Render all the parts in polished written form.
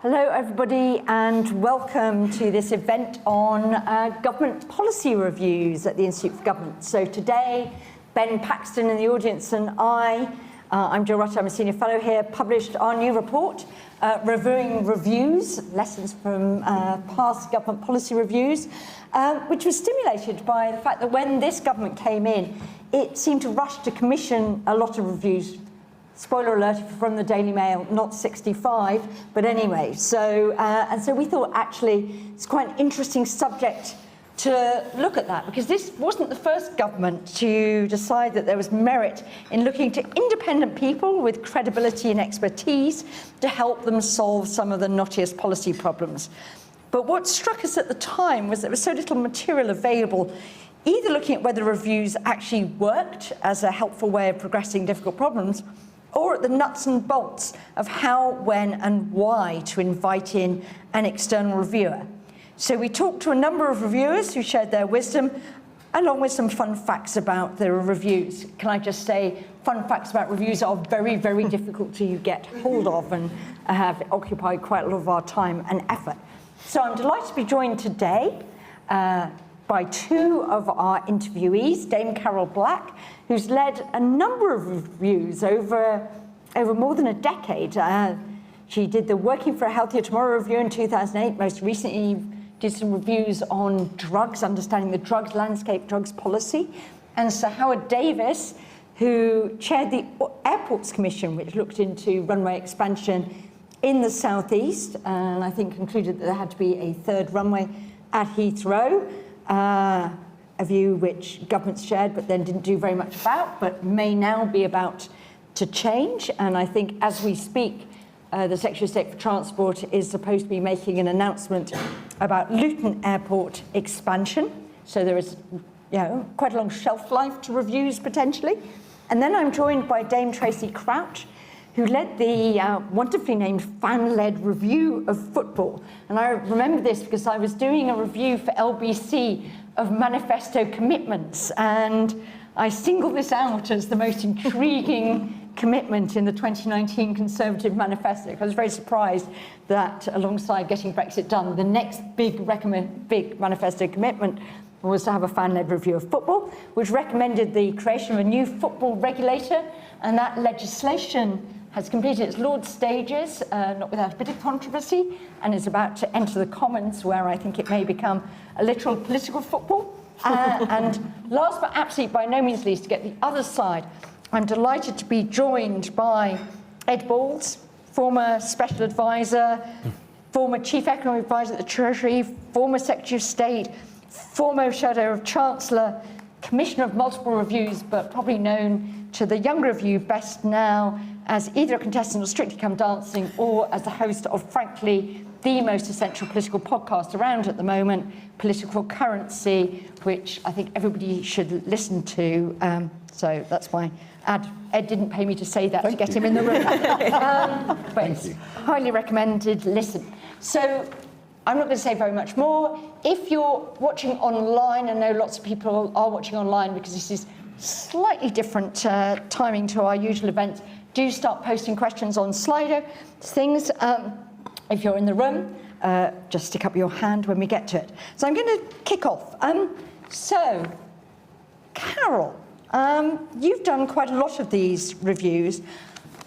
Hello everybody and welcome to this event on government policy reviews at the Institute for Government. So today, Ben Paxton in the audience and I'm Jo Rutter, I'm a senior fellow here, published our new report, reviewing reviews, lessons from past government policy reviews, which was stimulated by the fact that when this government came in, it seemed to rush to commission a lot of reviews. Spoiler alert from the Daily Mail, not 65, but anyway. So we thought actually it's quite an interesting subject to look at that, because this wasn't the first government to decide that there was merit in looking to independent people with credibility and expertise to help them solve some of the knottiest policy problems. But what struck us at the time was there was so little material available, either looking at whether reviews actually worked as a helpful way of progressing difficult problems, or at the nuts and bolts of how, when and why to invite in an external reviewer. So we talked to a number of reviewers who shared their wisdom, along with some fun facts about their reviews. Can I just say, fun facts about reviews are very, very difficult to get hold of and have occupied quite a lot of our time and effort. So I'm delighted to be joined today by two of our interviewees, Dame Carol Black, who's led a number of reviews over more than a decade. She did the Working for a Healthier Tomorrow review in 2008, most recently did some reviews on drugs, understanding the drugs landscape, drugs policy, and Sir Howard Davis, who chaired the Airports Commission, which looked into runway expansion in the southeast, and I think concluded that there had to be a third runway at Heathrow. A view which governments shared but then didn't do very much about, but may now be about to change. And I think as we speak, the Secretary of State for Transport is supposed to be making an announcement about Luton Airport expansion. So there is quite a long shelf life to reviews potentially. And then I'm joined by Dame Tracy Crouch, who led the wonderfully named fan-led review of football. And I remember this because I was doing a review for LBC of manifesto commitments, and I singled this out as the most intriguing commitment in the 2019 Conservative manifesto. I was very surprised that alongside getting Brexit done, the next big manifesto commitment was to have a fan-led review of football, which recommended the creation of a new football regulator, and that legislation has completed its Lord's stages, not without a bit of controversy, and is about to enter the Commons, where I think it may become a literal political football. And last but absolutely by no means least, to get the other side, I'm delighted to be joined by Ed Balls, former Special Advisor, former Chief Economic Advisor at the Treasury, former Secretary of State, former Shadow of Chancellor, Commissioner of multiple reviews, but probably known to the younger of you best now as either a contestant of Strictly Come Dancing or as the host of, frankly, the most essential political podcast around at the moment, Political Currency, which I think everybody should listen to. So that's why Ed didn't pay me to say that to get him in the room. But it's highly recommended listen. So I'm not going to say very much more. If you're watching online, I know lots of people are watching online because this is slightly different timing to our usual events, do start posting questions on Slido, things. If you're in the room, just stick up your hand when we get to it. So I'm going to kick off. So, Carol, you've done quite a lot of these reviews.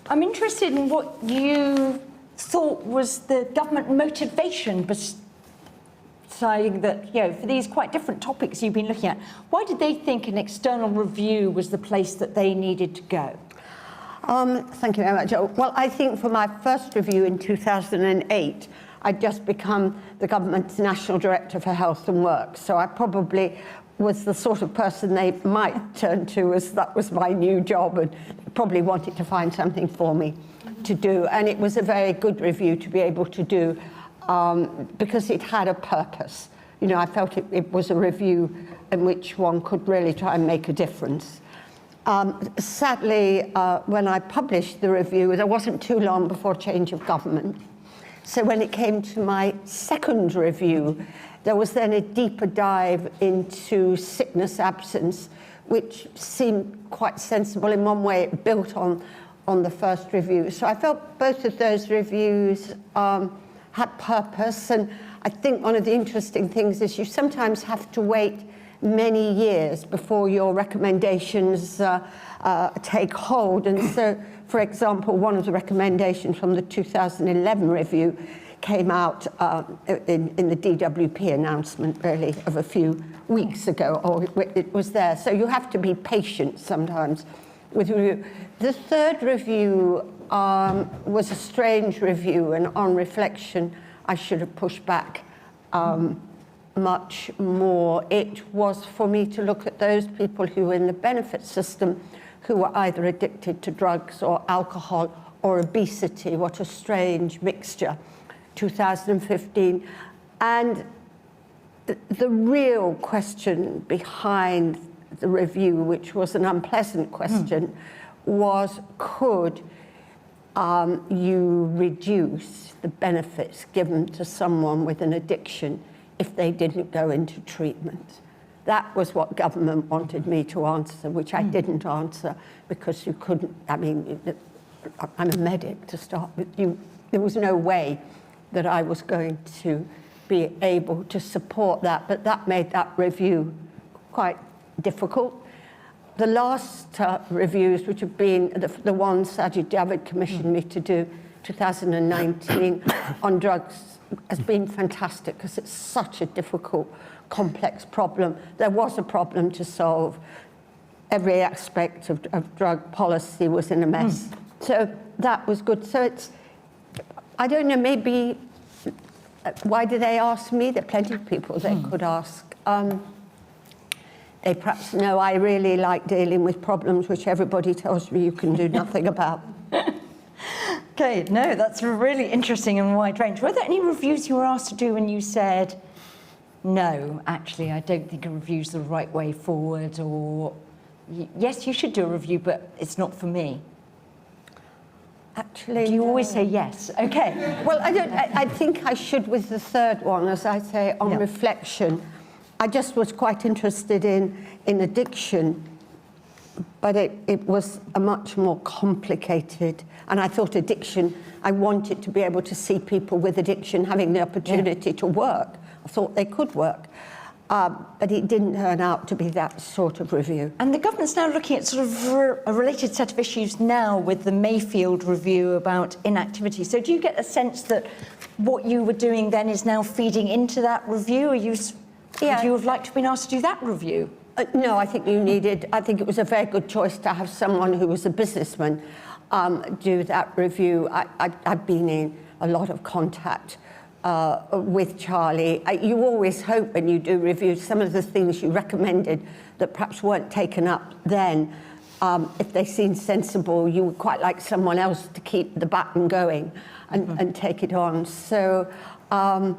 I'm interested in what you thought was the government motivation deciding that, for these quite different topics you've been looking at. Why did they think an external review was the place that they needed to go? Thank you very much. Well, I think for my first review in 2008, I'd just become the government's National Director for Health and Work. So I probably was the sort of person they might turn to as that was my new job and probably wanted to find something for me to do. And it was a very good review to be able to do because it had a purpose. I felt it was a review in which one could really try and make a difference. Sadly, when I published the review, there wasn't too long before change of government. So when it came to my second review, there was then a deeper dive into sickness absence, which seemed quite sensible. In one way, it built on the first review. So I felt both of those reviews had purpose. And I think one of the interesting things is you sometimes have to wait many years before your recommendations take hold. And so, for example, one of the recommendations from the 2011 review came out in the DWP announcement, really, of a few weeks ago, or it was there. So you have to be patient sometimes with review. The third review was a strange review, and on reflection, I should have pushed back much more. It was for me to look at those people who were in the benefit system who were either addicted to drugs or alcohol or obesity. What a strange mixture. 2015. And the real question behind the review, which was an unpleasant question, was could you reduce the benefits given to someone with an addiction if they didn't go into treatment? That was what government wanted me to answer, which I didn't answer because you couldn't. I mean, I'm a medic to start with. There was no way that I was going to be able to support that, but that made that review quite difficult. The last reviews, which have been the ones Sajid Javid commissioned me to do, 2019, on drugs, has been fantastic because it's such a difficult, complex problem. There was a problem to solve. Every aspect of drug policy was in a mess. So that was good. So it's, I don't know, maybe, why do they ask me? There are plenty of people they could ask. They perhaps know I really like dealing with problems which everybody tells me you can do nothing about. Okay, no, that's really interesting and wide range. Were there any reviews you were asked to do and you said, no, actually, I don't think a review's the right way forward, or yes, you should do a review, but it's not for me? Actually, do you always say yes? Okay. Well, I think I should with the third one, as I say, on reflection. I just was quite interested in addiction, but it was a much more complicated, and I thought addiction, I wanted to be able to see people with addiction having the opportunity to work. I thought they could work. But it didn't turn out to be that sort of review. And the government's now looking at sort of a related set of issues now with the Mayfield review about inactivity. So do you get a sense that what you were doing then is now feeding into that review? Would you have liked to have been asked to do that review? No, I think I think it was a very good choice to have someone who was a businessman do that review. I've been in a lot of contact with Charlie. You always hope when you do reviews, some of the things you recommended that perhaps weren't taken up then, if they seem sensible, you would quite like someone else to keep the baton going and take it on. So I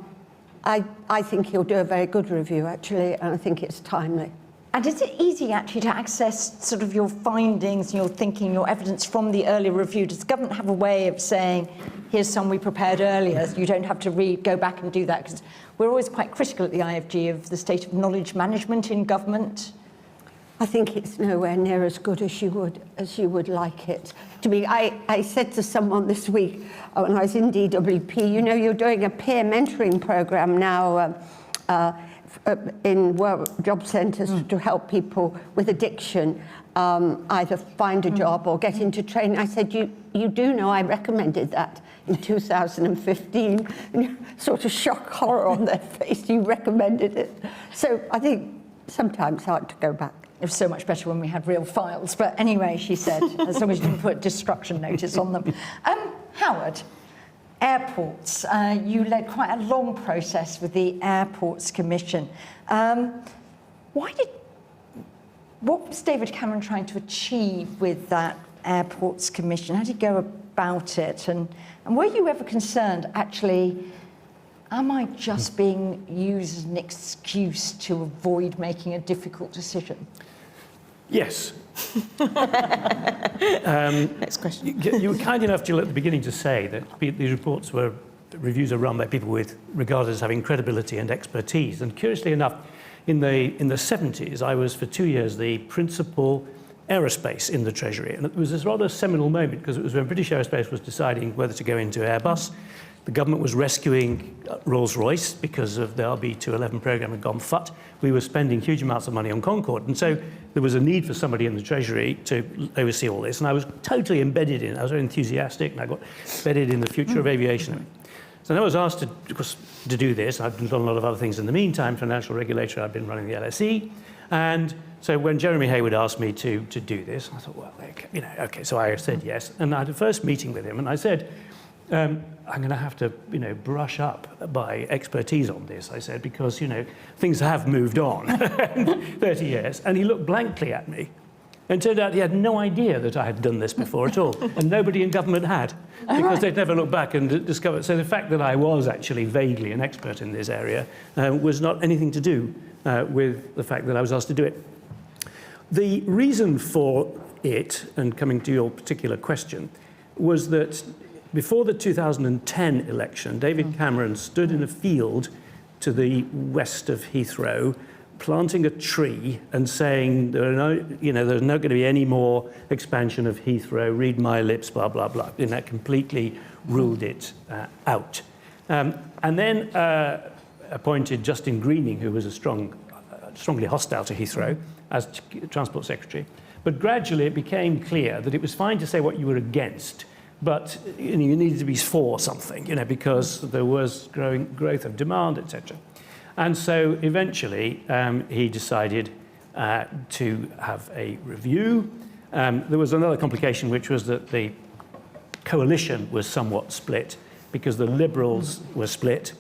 think he'll do a very good review, actually, and I think it's timely. And is it easy, actually, to access sort of your findings and your thinking, your evidence from the earlier review? Does the government have a way of saying, here's some we prepared earlier, so you don't have to go back and do that? Because we're always quite critical at the IFG of the state of knowledge management in government. I think it's nowhere near as good as you would like it to be. I said to someone this week when I was in DWP, you know, you're doing a peer mentoring program now in job centres to help people with addiction either find a job or get into training. I said, you do know I recommended that in 2015. Sort of shock horror on their face, you recommended it. So I think sometimes hard to go back. It was so much better when we had real files. But anyway, she said, as long as you didn't put destruction notice on them. Howard, airports. You led quite a long process with the Airports Commission. What was David Cameron trying to achieve with that Airports Commission? How did he go about it? And were you ever concerned, actually, am I just being used as an excuse to avoid making a difficult decision? Yes. Next question. You were kind enough, Jill, at the beginning to say that these reviews are run by people regarded as having credibility and expertise. And curiously enough, in the 70s, I was for 2 years the principal aerospace in the Treasury. And it was this rather seminal moment because it was when British Aerospace was deciding whether to go into Airbus, The government was rescuing Rolls-Royce because of the RB211 programme had gone fut. We were spending huge amounts of money on Concorde. And so there was a need for somebody in the Treasury to oversee all this. And I was totally embedded in it. I was very enthusiastic, and I got embedded in the future of aviation. So I was asked to do this. I've done a lot of other things in the meantime. Financial regulator, I've been running the LSE. And so when Jeremy Hayward asked me to do this, I thought, well, okay. So I said yes. And I had a first meeting with him, and I said, I'm going to have to, brush up my expertise on this, I said, because, things have moved on 30 years. And he looked blankly at me. And it turned out he had no idea that I had done this before at all. And nobody in government had, because they'd never looked back and discovered. So the fact that I was actually vaguely an expert in this area was not anything to do with the fact that I was asked to do it. The reason for it, and coming to your particular question, was that before the 2010 election, David Cameron stood in a field to the west of Heathrow, planting a tree and saying there's not going to be any more expansion of Heathrow, read my lips, blah, blah, blah. And that completely ruled it out. And then appointed Justin Greening, who was strongly hostile to Heathrow, as Transport Secretary. But gradually it became clear that it was fine to say what you were against, but you needed to be for something, because there was growth of demand, etc. And so eventually he decided to have a review. There was another complication, which was that the coalition was somewhat split because the Liberals were split.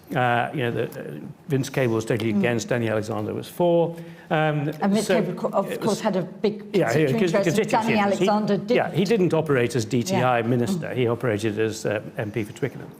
Vince Cable was totally against, Danny Alexander was for. And Vince Cable, of course, had a big interest. Danny Alexander did. Yeah, he didn't operate as DTI minister. He operated as MP for Twickenham.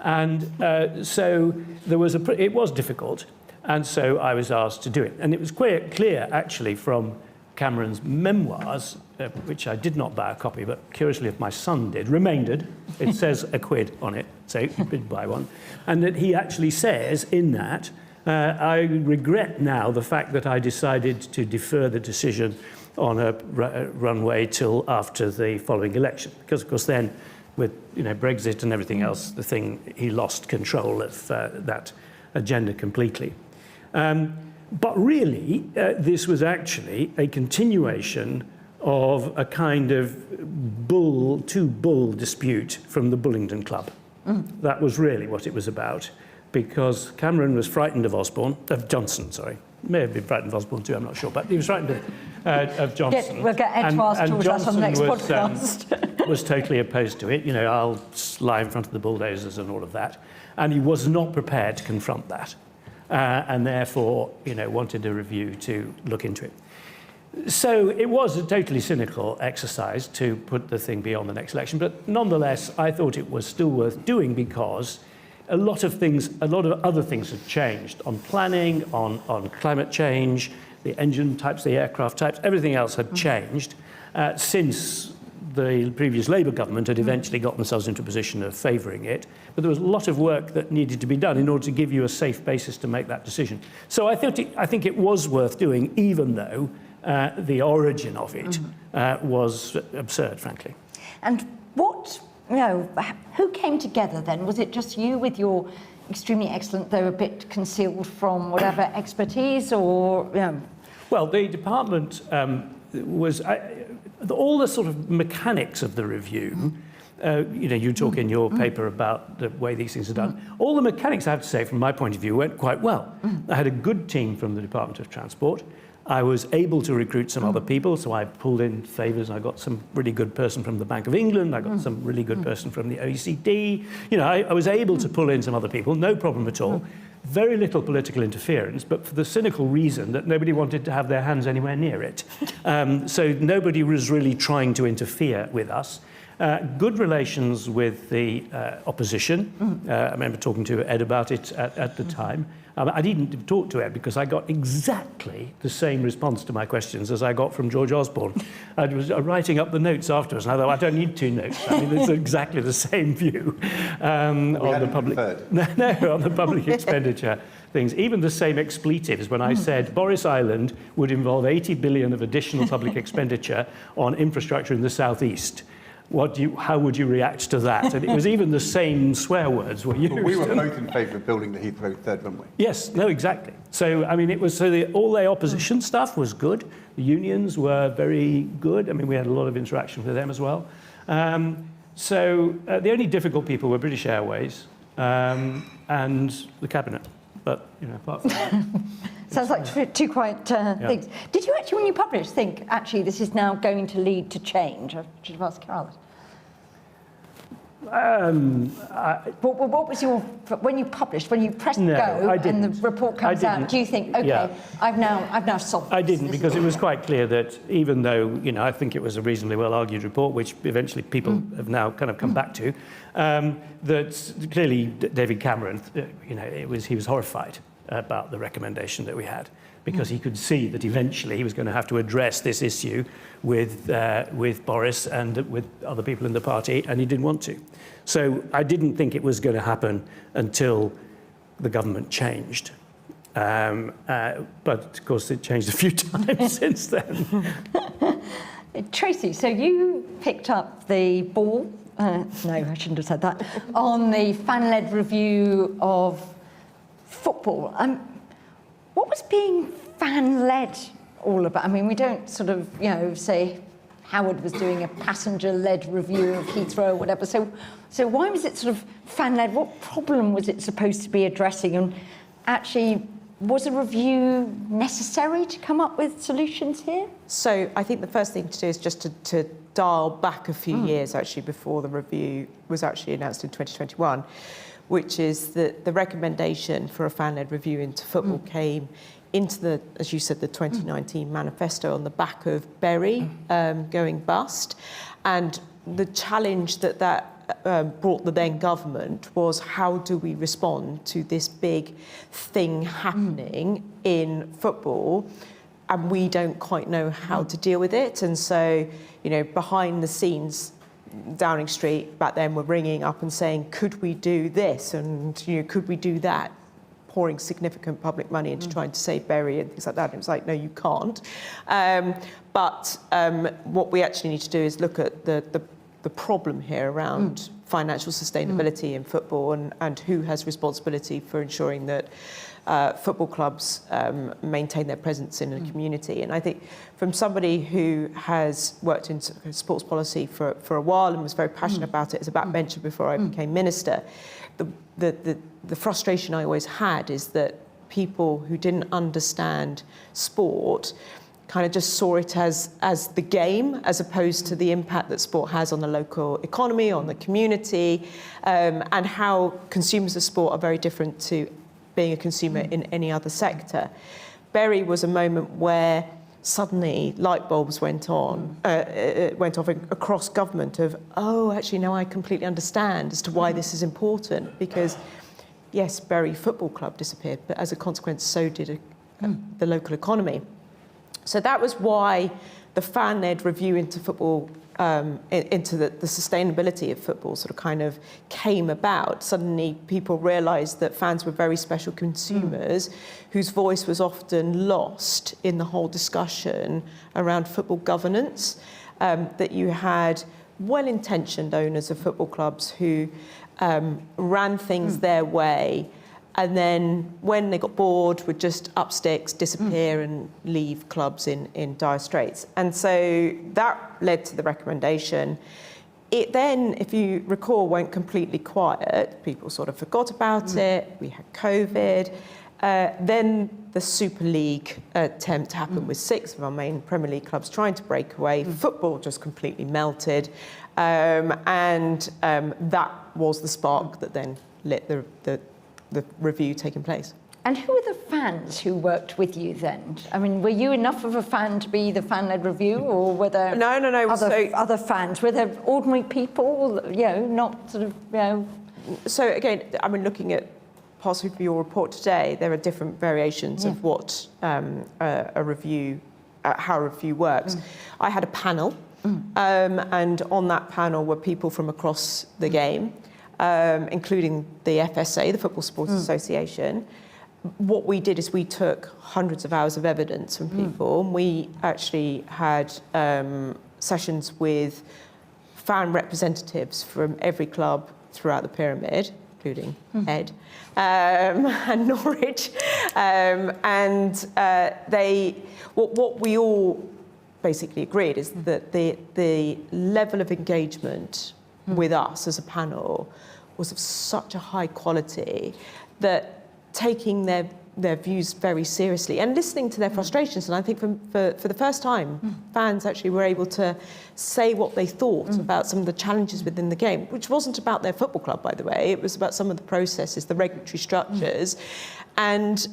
And so it was difficult, and so I was asked to do it. And it was clear, actually, from Cameron's memoirs, which I did not buy a copy, but curiously, if my son did, Remaindered, it says a quid on it, so you could buy one. And that he actually says in that, I regret now the fact that I decided to defer the decision on a runway till after the following election, because, of course, then with Brexit and everything else, he lost control of that agenda completely. But really, this was actually a continuation of a kind of two-bull dispute from the Bullingdon Club. That was really what it was about, because Cameron was frightened of Johnson, sorry. May have been frightened of Osborne too, I'm not sure, but he was frightened of Johnson. We'll get Ed to ask talk about on the next podcast. Was totally opposed to it. I'll lie in front of the bulldozers and all of that. And he was not prepared to confront that. And therefore, wanted a review to look into it. So it was a totally cynical exercise to put the thing beyond the next election. But nonetheless, I thought it was still worth doing because a lot of other things have changed on planning, on climate change, the engine types, the aircraft types, everything else had changed since the previous Labour government had eventually got themselves into a position of favouring it. But there was a lot of work that needed to be done in order to give you a safe basis to make that decision. So I think it was worth doing, even though the origin of it was absurd, frankly. And who came together then? Was it just you with your extremely excellent, though a bit concealed from whatever expertise, or? Well, the department was all the sort of mechanics of the review. You talk in your paper about the way these things are done. All the mechanics, I have to say, from my point of view, went quite well. I had a good team from the Department of Transport. I was able to recruit some other people, so I pulled in favours. I got some really good person from the Bank of England. I got some really good person from the OECD. I was able to pull in some other people, no problem at all. Very little political interference, but for the cynical reason that nobody wanted to have their hands anywhere near it. So nobody was really trying to interfere with us. Good relations with the opposition. I remember talking to Ed about it at the time. I didn't talk to Ed because I got exactly the same response to my questions as I got from George Osborne. I was writing up the notes afterwards, and I thought, I don't need two notes. I mean, it's exactly the same view on the public. On the public expenditure things. Even the same expletives when I said Boris Island would involve 80 billion of additional public expenditure on infrastructure in the southeast. how would you react to that? And it was even the same swear words were used. Well, we were both in favour of building the Heathrow third runway. Yes, no, exactly. So, I mean, it was all the opposition stuff was good. The unions were very good. I mean, we had a lot of interaction with them as well. The only difficult people were British Airways and the Cabinet. But, apart from that... Sounds like two quite things. Did you actually, when you published, think, actually, this is now going to lead to change? I should have asked Carol. What was your, when you published, when you pressed go and the report comes out, do you think, okay, I've now solved this? I didn't, because it was quite clear that even though, I think it was a reasonably well-argued report, which eventually people have now kind of come back to, that clearly David Cameron, he was horrified about the recommendation that we had, because he could see that eventually he was going to have to address this issue with Boris and with other people in the party, and he didn't want to. So I didn't think it was going to happen until the government changed. But of course it changed a few times since then. Tracy, so you picked up the ball, no, I shouldn't have said that, on the fan-led review of football. What was being fan-led all about? I mean, we don't sort of, say Howard was doing a passenger-led review of Heathrow or whatever. So why was it sort of fan-led? What problem was it supposed to be addressing? And actually, was a review necessary to come up with solutions here? So I think the first thing to do is just to dial back a few years, actually, before the review was actually announced in 2021, which is that the recommendation for a fan-led review into football came into the, as you said, the 2019 manifesto on the back of Berry going bust. And the challenge that brought the then government was, how do we respond to this big thing happening in football? And we don't quite know how to deal with it. And so, behind the scenes, Downing Street back then were ringing up and saying, could we do this? And, could we do that? Pouring significant public money into trying to save Berry and things like that. And it was like, no, you can't. But what we actually need to do is look at the problem here around financial sustainability in football and who has responsibility for ensuring that football clubs maintain their presence in a community. And I think from somebody who has worked in sports policy for a while and was very passionate about it as a backbencher before I became minister, the frustration I always had is that people who didn't understand sport kind of just saw it as the game, as opposed to the impact that sport has on the local economy, on the community, and how consumers of sport are very different to being a consumer in any other sector. Berry was a moment where suddenly light bulbs went off across government of, oh, actually, no, I completely understand as to why this is important, because yes, Berry Football Club disappeared, but as a consequence, so did the local economy. So that was why the fan-led review into football, into the sustainability of football sort of kind of came about. Suddenly people realised that fans were very special consumers whose voice was often lost in the whole discussion around football governance, that you had well-intentioned owners of football clubs who ran things their way, and then when they got bored would just up sticks, disappear and leave clubs in dire straits. And so that led to the recommendation. It then, if you recall, went completely quiet. People sort of forgot about it. We had COVID. Then the Super League attempt happened with 6 of our main Premier League clubs trying to break away. Football just completely melted. And that was the spark that then lit the review taking place. And who were the fans who worked with you then? I mean, were you enough of a fan to be the fan-led review, or were there other fans? Were there ordinary people, not sort of, So again, I mean, looking at parts of your report today, there are different variations of what a review, how a review works. I had a panel, and on that panel were people from across the game, including the FSA, the Football Supporters Association. What we did is we took hundreds of hours of evidence from people, and we actually had sessions with fan representatives from every club throughout the pyramid, including Ed and Norwich, what we all basically agreed is that the level of engagement with us as a panel was of such a high quality that taking their views very seriously and listening to their frustrations, and I think for the first time, fans actually were able to say what they thought about some of the challenges within the game, which wasn't about their football club, by the way. It was about some of the processes, the regulatory structures, and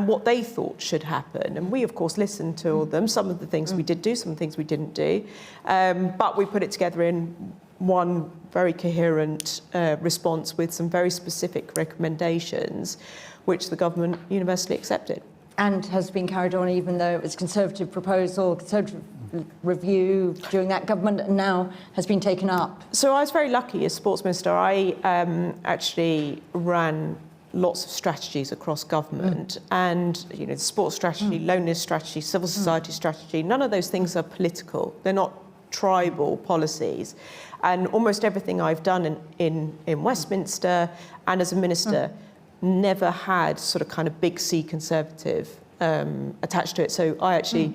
what they thought should happen. And we, of course, listened to all of them. Some of the things we did do, some things we didn't do, but we put it together in one very coherent response with some very specific recommendations, which the government universally accepted. And has been carried on even though it was a Conservative proposal, Conservative review during that government, and now has been taken up. So I was very lucky as Sports Minister. I actually ran lots of strategies across government, and the sports strategy, loneliness strategy, civil society strategy, none of those things are political. They're not tribal policies. And almost everything I've done in Westminster and as a minister never had sort of kind of big C Conservative attached to it. So I actually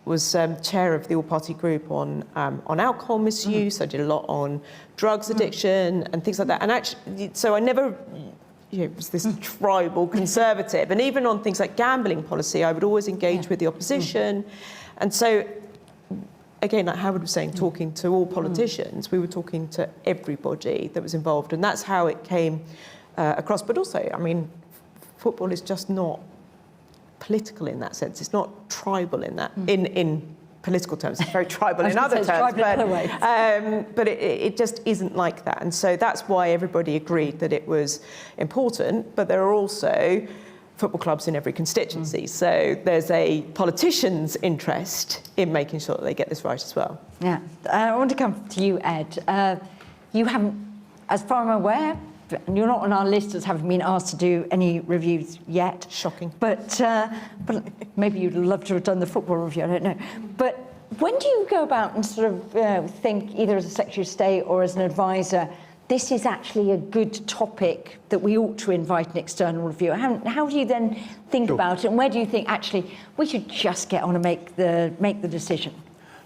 was chair of the all-party group on alcohol misuse. I did a lot on drugs addiction and things like that. And actually, so I never was this tribal Conservative. And even on things like gambling policy, I would always engage with the opposition. And so, again, like Howard was saying, talking to all politicians, we were talking to everybody that was involved. And that's how it came across. But also, I mean, football is just not political in that sense. It's not tribal in that, in political terms. It's very tribal in other terms. But it just isn't like that. And so that's why everybody agreed that it was important. But there are also football clubs in every constituency. So there's a politician's interest in making sure that they get this right as well. Yeah. I want to come to you, Ed. You haven't, as far as I'm aware, you're not on our list as having been asked to do any reviews yet. Shocking. But maybe you'd love to have done the football review, I don't know. But when do you go about and sort of think, either as a Secretary of State or as an advisor, this is actually a good topic that we ought to invite an external review? How do you then think about it, and where do you think, actually, we should just get on and make the decision?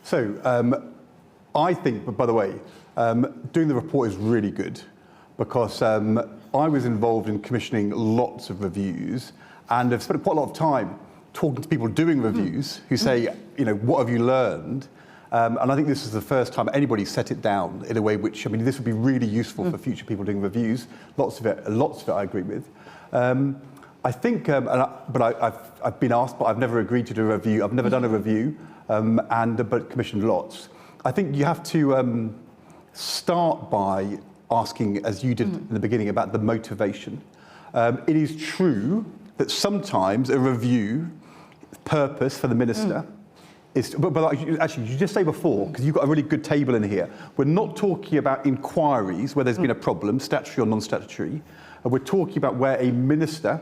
So I think, by the way, doing the report is really good, because I was involved in commissioning lots of reviews, and I've spent quite a lot of time talking to people doing reviews who say, what have you learned? And I think this is the first time anybody set it down in a way which, this would be really useful for future people doing reviews. Lots of it I agree with. I think, but I've been asked, but I've never agreed to do a review. I've never done a review, but commissioned lots. I think you have to start by asking, as you did in the beginning, about the motivation. It is true that sometimes a review purpose for the minister is, but actually, you just say before, because you've got a really good table in here, we're not talking about inquiries where there's been a problem, statutory or non-statutory, and we're talking about where a minister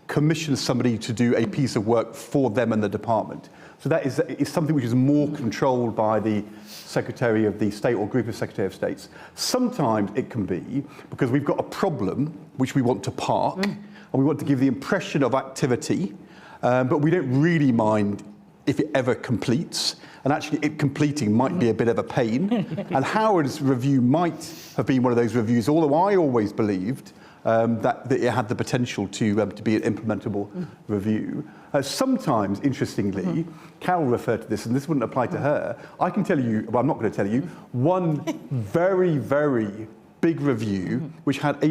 commissions somebody to do a piece of work for them and the department. So that is something which is more controlled by the Secretary of the State or group of Secretary of States. Sometimes it can be because we've got a problem which we want to park, and we want to give the impression of activity, but we don't really mind if it ever completes. And actually, it completing might be a bit of a pain. And Howard's review might have been one of those reviews, although I always believed that it had the potential to be an implementable review. Sometimes, interestingly, Carol referred to this, and this wouldn't apply to her. I can tell you, well, I'm not going to tell you, one very, very big review, which had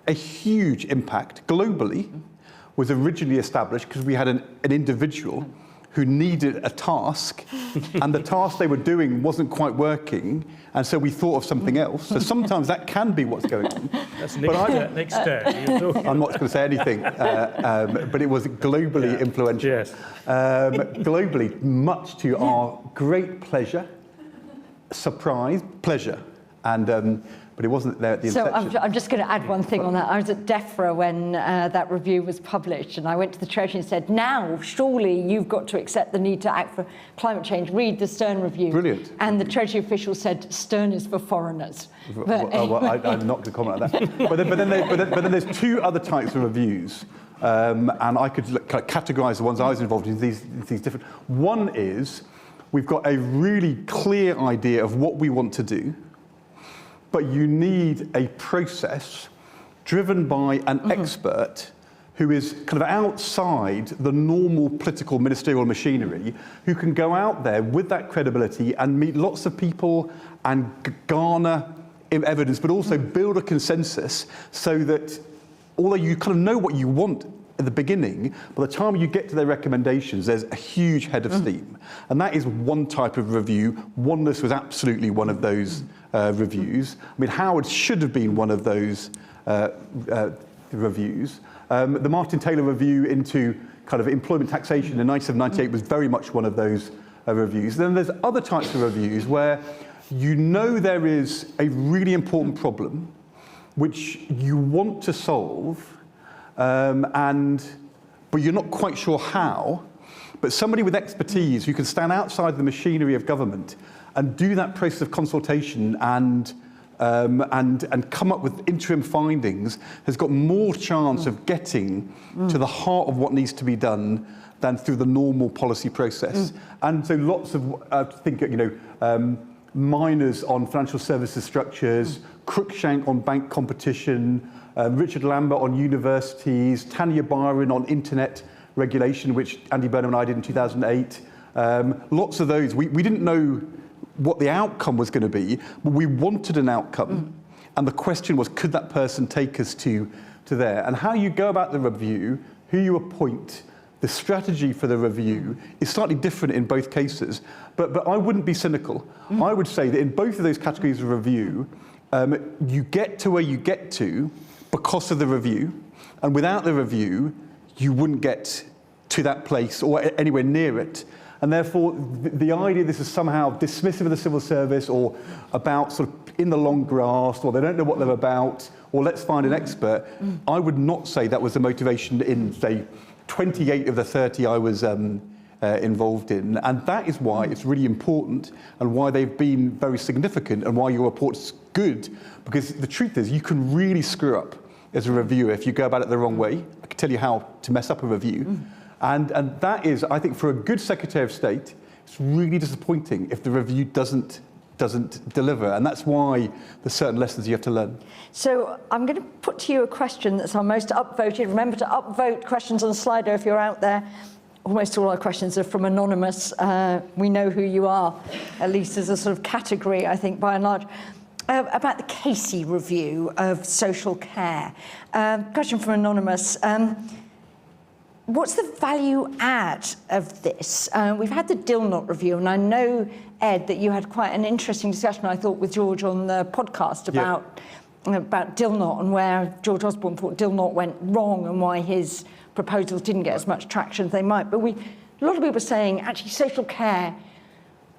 a huge impact globally, was originally established because we had an individual who needed a task, and the task they were doing wasn't quite working, and so we thought of something else. So sometimes that can be what's going on. That's next turn. I'm not going to say anything, but it was globally influential. Yes. Globally, much to our great pleasure, surprise, pleasure. And but it wasn't there at the So inception. I'm just going to add one thing on that. I was at Dither when that review was published, and I went to the Treasury and said, now, surely you've got to accept the need to act for climate change. Read the Stern review. Brilliant. And the Treasury official said, Stern is for foreigners. But Well, I'm not going to comment on that. but then there's two other types of reviews. And I could kind of categorise the ones I was involved in, these different. One is, we've got a really clear idea of what we want to do, but you need a process driven by an expert who is kind of outside the normal political ministerial machinery, who can go out there with that credibility and meet lots of people and garner evidence, but also build a consensus so that although you kind of know what you want at the beginning, by the time you get to their recommendations, there's a huge head of steam. And that is one type of review. Oneness was absolutely one of those reviews. I mean, Howard should have been one of those reviews. The Martin Taylor review into kind of employment taxation in 1998 was very much one of those reviews. Then there's other types of reviews where you know there is a really important problem which you want to solve, but you're not quite sure how, but somebody with expertise who can stand outside the machinery of government and do that process of consultation and come up with interim findings has got more chance of getting to the heart of what needs to be done than through the normal policy process. And so lots of, minors on financial services structures, Cruikshank on bank competition, Richard Lambert on universities, Tanya Byron on internet regulation, which Andy Burnham and I did in 2008. Lots of those. We didn't know what the outcome was going to be, but we wanted an outcome. And the question was, could that person take us to there? And how you go about the review, who you appoint, the strategy for the review is slightly different in both cases. But I wouldn't be cynical. I would say that in both of those categories of review, you get to where you get to because of the review. And without the review, you wouldn't get to that place or anywhere near it. And therefore, the idea this is somehow dismissive of the civil service or about sort of in the long grass, or they don't know what they're about, or let's find an expert, I would not say that was the motivation in, say, 28 of the 30 I was involved in. And that is why it's really important and why they've been very significant and why your report's good. Because the truth is, you can really screw up as a reviewer if you go about it the wrong way. I can tell you how to mess up a review. And that is, I think, for a good Secretary of State, it's really disappointing if the review doesn't deliver. And that's why there's certain lessons you have to learn. So I'm going to put to you a question that's our most upvoted. Remember to upvote questions on Slido if you're out there. Almost all our questions are from anonymous. We know who you are, at least as a sort of category, I think, by and large. About the Casey review of social care. Question from anonymous. What's the value add of this? We've had the Dilnot review, and I know, Ed, that you had quite an interesting discussion, I thought, with George on the podcast about Dilnot and where George Osborne thought Dilnot went wrong and why his proposals didn't get as much traction as they might. But a lot of people are saying, actually, social care,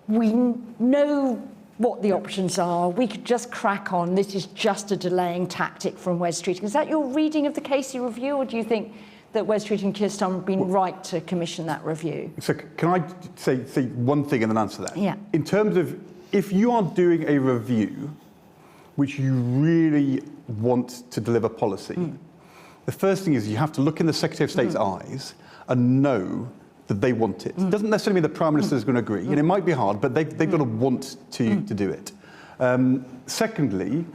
we know what the options are. We could just crack on. This is just a delaying tactic from Wes Streeting. Is that your reading of the Casey review, or do you think that Wes Streeting and Keir Starmer have been right to commission that review? So can I say one thing and then answer that? Yeah. In terms of, if you are doing a review which you really want to deliver policy, the first thing is you have to look in the Secretary of State's eyes and know that they want it. It doesn't necessarily mean the Prime Minister is going to agree, and it might be hard, but they've got to want to do it. Secondly,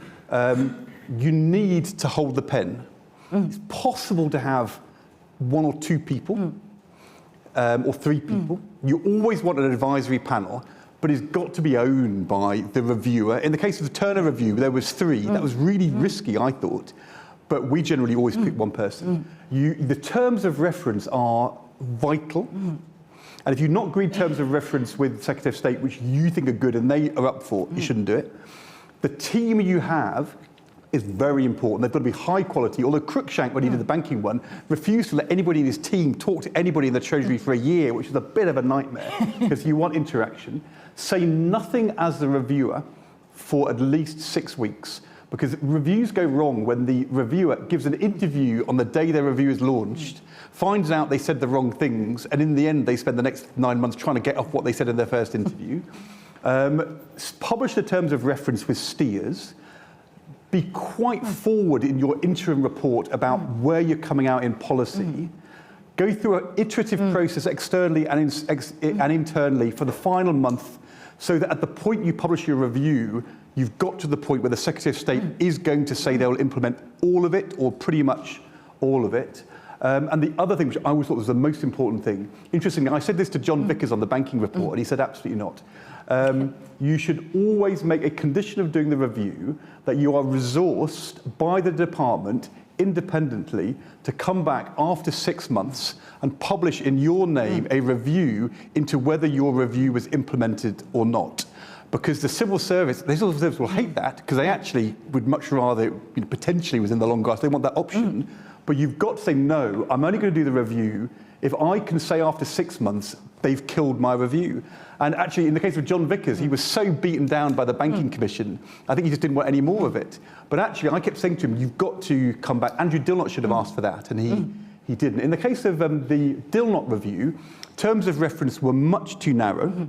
you need to hold the pen. It's possible to have one or two people or three people. You always want an advisory panel, but it's got to be owned by the reviewer. In the case of the Turner review, there was three. That was really risky, I thought, but we generally always pick one person. The terms of reference are vital. And if you've not agreed terms of reference with the Secretary of State, which you think are good and they are up for, you shouldn't do it. The team you have is very important. They've got to be high quality, although Cruikshank, when he did the banking one, refused to let anybody in his team talk to anybody in the Treasury for a year, which is a bit of a nightmare, because you want interaction. Say nothing as the reviewer for at least 6 weeks, because reviews go wrong when the reviewer gives an interview on the day their review is launched, finds out they said the wrong things, and in the end they spend the next 9 months trying to get off what they said in their first interview. Publish the terms of reference with steers. Be quite forward in your interim report about where you're coming out in policy. Go through an iterative process externally and internally for the final month, so that at the point you publish your review, you've got to the point where the Secretary of State is going to say they'll implement all of it, or pretty much all of it. And the other thing, which I always thought was the most important thing, interestingly, I said this to John Vickers on the banking report, and he said absolutely not. You should always make a condition of doing the review that you are resourced by the department independently to come back after 6 months and publish in your name a review into whether your review was implemented or not. Because the civil service will hate that, because they actually would much rather, potentially was in the long grass, they want that option. But you've got to say, no, I'm only going to do the review if I can say after 6 months, they've killed my review. And actually, in the case of John Vickers, he was so beaten down by the Banking Commission, I think he just didn't want any more of it. But actually, I kept saying to him, you've got to come back. Andrew Dilnot should have asked for that, and he didn't. In the case of the Dilnot review, terms of reference were much too narrow.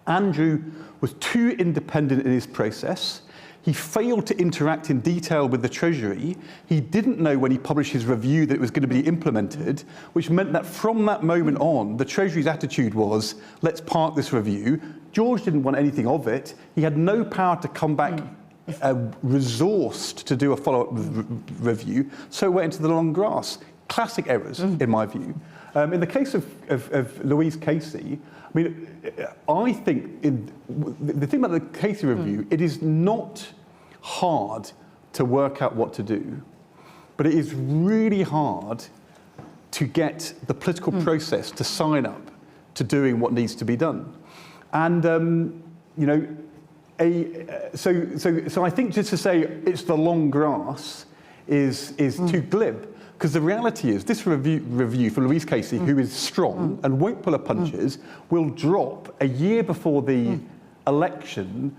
Andrew was too independent in his process. He failed to interact in detail with the Treasury. He didn't know when he published his review that it was going to be implemented, which meant that from that moment on, the Treasury's attitude was, let's park this review. George didn't want anything of it. He had no power to come back resourced to do a follow-up review, so it went into the long grass. Classic errors, in my view. In the case of Louise Casey, I mean, I think the thing about the Casey review, it is not hard to work out what to do, but it is really hard to get the political process to sign up to doing what needs to be done. And, so I think just to say it's the long grass is too glib. Because the reality is, this review for Louise Casey, who is strong and won't pull her punches, will drop a year before the election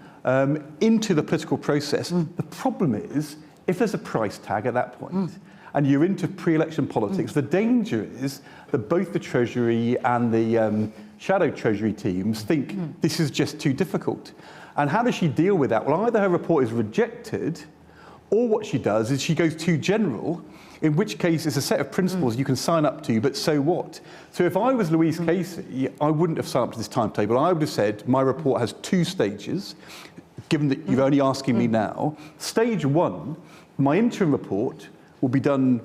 into the political process. The problem is, if there's a price tag at that point, and you're into pre-election politics, the danger is that both the Treasury and the shadow Treasury teams think this is just too difficult. And how does she deal with that? Well, either her report is rejected, or what she does is she goes too general, in which case it's a set of principles you can sign up to, but so what? So if I was Louise Casey, I wouldn't have signed up to this timetable. I would have said my report has 2 stages, given that you're only asking me now. Stage 1, my interim report will be done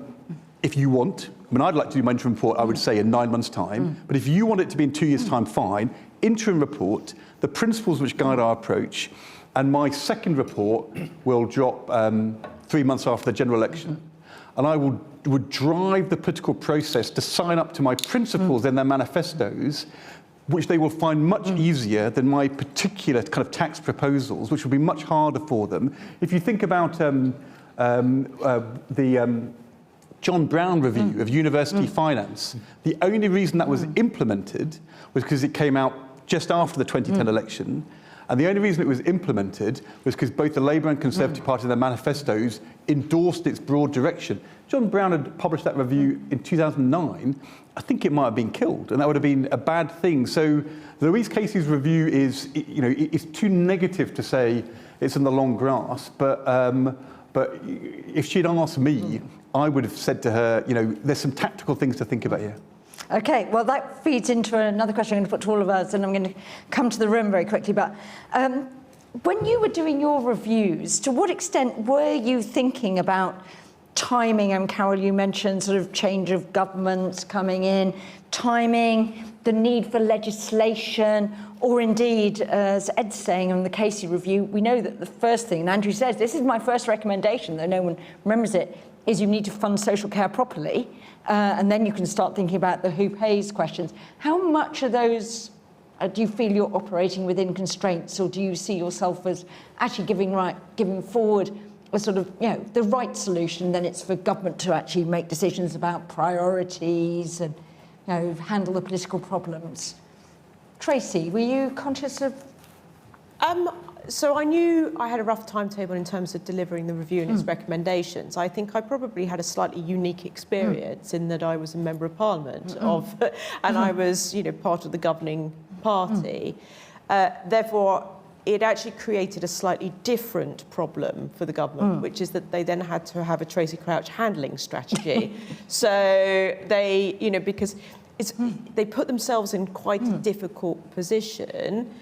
if you want. I mean, I'd like to do my interim report, I would say, in 9 months' time. But if you want it to be in 2 years' time, fine. Interim report, the principles which guide our approach, and my second report will drop 3 months after the general election. And I would drive the political process to sign up to my principles in their manifestos, which they will find much easier than my particular kind of tax proposals, which will be much harder for them. If you think about the John Brown review of university finance, the only reason that was implemented was because it came out just after the 2010 election. And the only reason it was implemented was because both the Labour and Conservative Party in their manifestos endorsed its broad direction. John Brown had published that review in 2009. I think it might have been killed, and that would have been a bad thing. So Louise Casey's review is, it's too negative to say it's in the long grass. But if she'd asked me, I would have said to her, there's some tactical things to think about here. Okay, well, that feeds into another question I'm going to put to all of us, and I'm going to come to the room very quickly. But when you were doing your reviews, to what extent were you thinking about timing? And Carol, you mentioned sort of change of governments coming in, timing, the need for legislation, or indeed, as Ed's saying on the Casey review, we know that the first thing, and Andrew says, this is my first recommendation, though no one remembers it, is you need to fund social care properly. And then you can start thinking about the who pays questions. How much of those do you feel you're operating within constraints, or do you see yourself as actually giving forward a sort of, the right solution? Then it's for government to actually make decisions about priorities and, handle the political problems. Tracy, were you conscious of? So I knew I had a rough timetable in terms of delivering the review and its recommendations. I think I probably had a slightly unique experience in that I was a member of Parliament and I was, part of the governing party. Therefore, it actually created a slightly different problem for the government, which is that they then had to have a Tracy Crouch handling strategy. So they, because they put themselves in quite a difficult position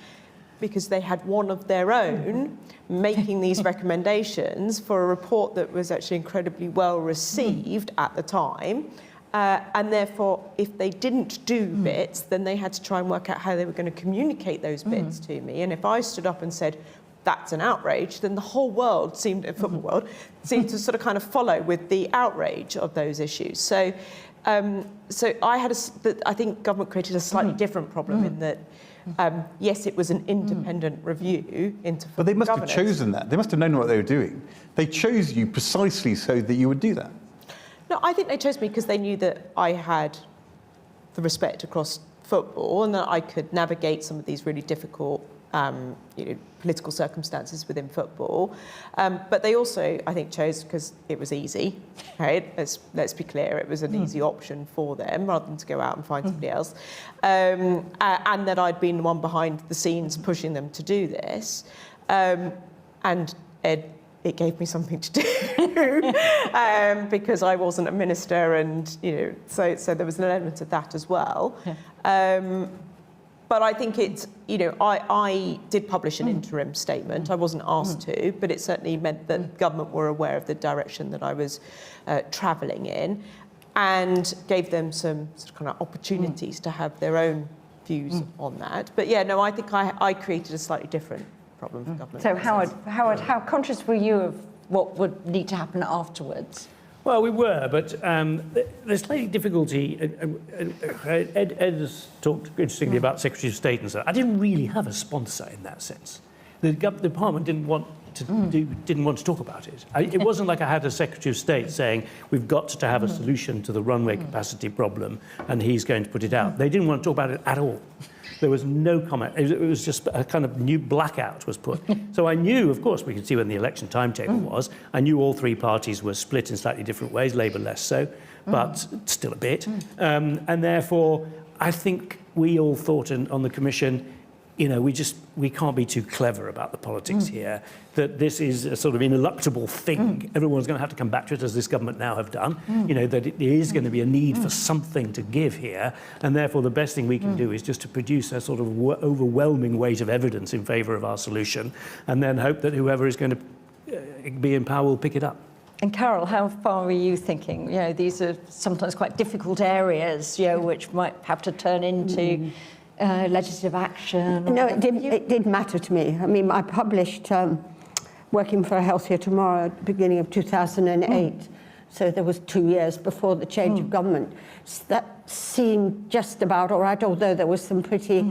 because they had one of their own making these recommendations for a report that was actually incredibly well received at the time. And therefore, if they didn't do bits, then they had to try and work out how they were going to communicate those bits to me. And if I stood up and said, that's an outrage, then the whole world football world seemed to sort of kind of follow with the outrage of those issues. So I think government created a slightly different problem in that, yes, it was an independent review into But they must governance. have chosen that. They must have known what they were doing. They chose you precisely so that you would do that. No, I think they chose me because they knew that I had the respect across football and that I could navigate some of these really difficult political circumstances within football. But they also, I think, chose because it was easy, right? Let's be clear, it was an easy option for them rather than to go out and find somebody else. And that I'd been the one behind the scenes pushing them to do this. And Ed, it gave me something to do because I wasn't a minister and, so there was an element of that as well. Yeah. But I think it's, I did publish an interim statement. I wasn't asked to, but it certainly meant that government were aware of the direction that I was travelling in and gave them some sort of kind of opportunities to have their own views on that. But yeah, no, I think I created a slightly different problem for government. So Howard, how conscious were you of what would need to happen afterwards? Well, we were, but there's slightly difficulty. Ed has talked interestingly about Secretary of State and so. I didn't really have a sponsor in that sense. The Parliament didn't want to talk about it. It wasn't like I had a Secretary of State saying we've got to have a solution to the runway capacity problem, and he's going to put it out. They didn't want to talk about it at all. There was no comment. It was just a kind of new blackout was put. So I knew, of course, we could see when the election timetable was. I knew all three parties were split in slightly different ways, Labour less so, but still a bit. And therefore, I think we all thought on the Commission, we can't be too clever about the politics here, that this is a sort of ineluctable thing. Everyone's going to have to come back to it, as this government now have done, that it is going to be a need for something to give here, and therefore the best thing we can do is just to produce a sort of overwhelming weight of evidence in favour of our solution, and then hope that whoever is going to be in power will pick it up. And Carol, how far were you thinking? These are sometimes quite difficult areas, which might have to turn into legislative action? No, it did matter to me. I mean, I published Working for a Healthier Tomorrow at the beginning of 2008. So there was 2 years before the change of government. So that seemed just about all right, although there was some pretty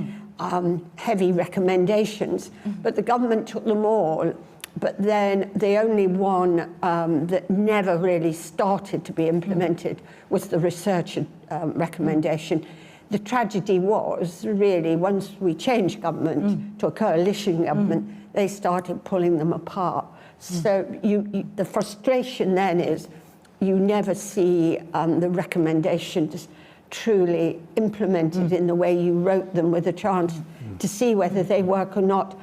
heavy recommendations. But the government took them all. But then the only one that never really started to be implemented was the research recommendation. The tragedy was really once we changed government to a coalition government, they started pulling them apart. So the frustration then is you never see the recommendations truly implemented in the way you wrote them, with a chance to see whether they work or not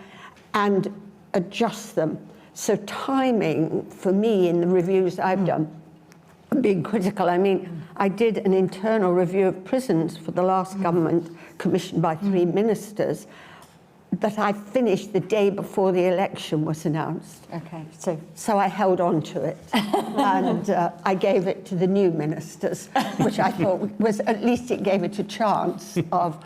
and adjust them. So timing for me in the reviews I've done, being critical, I mean, I did an internal review of prisons for the last government, commissioned by 3 ministers, that I finished the day before the election was announced. Okay, so I held on to it, and I gave it to the new ministers, which I thought was, at least it gave it a chance to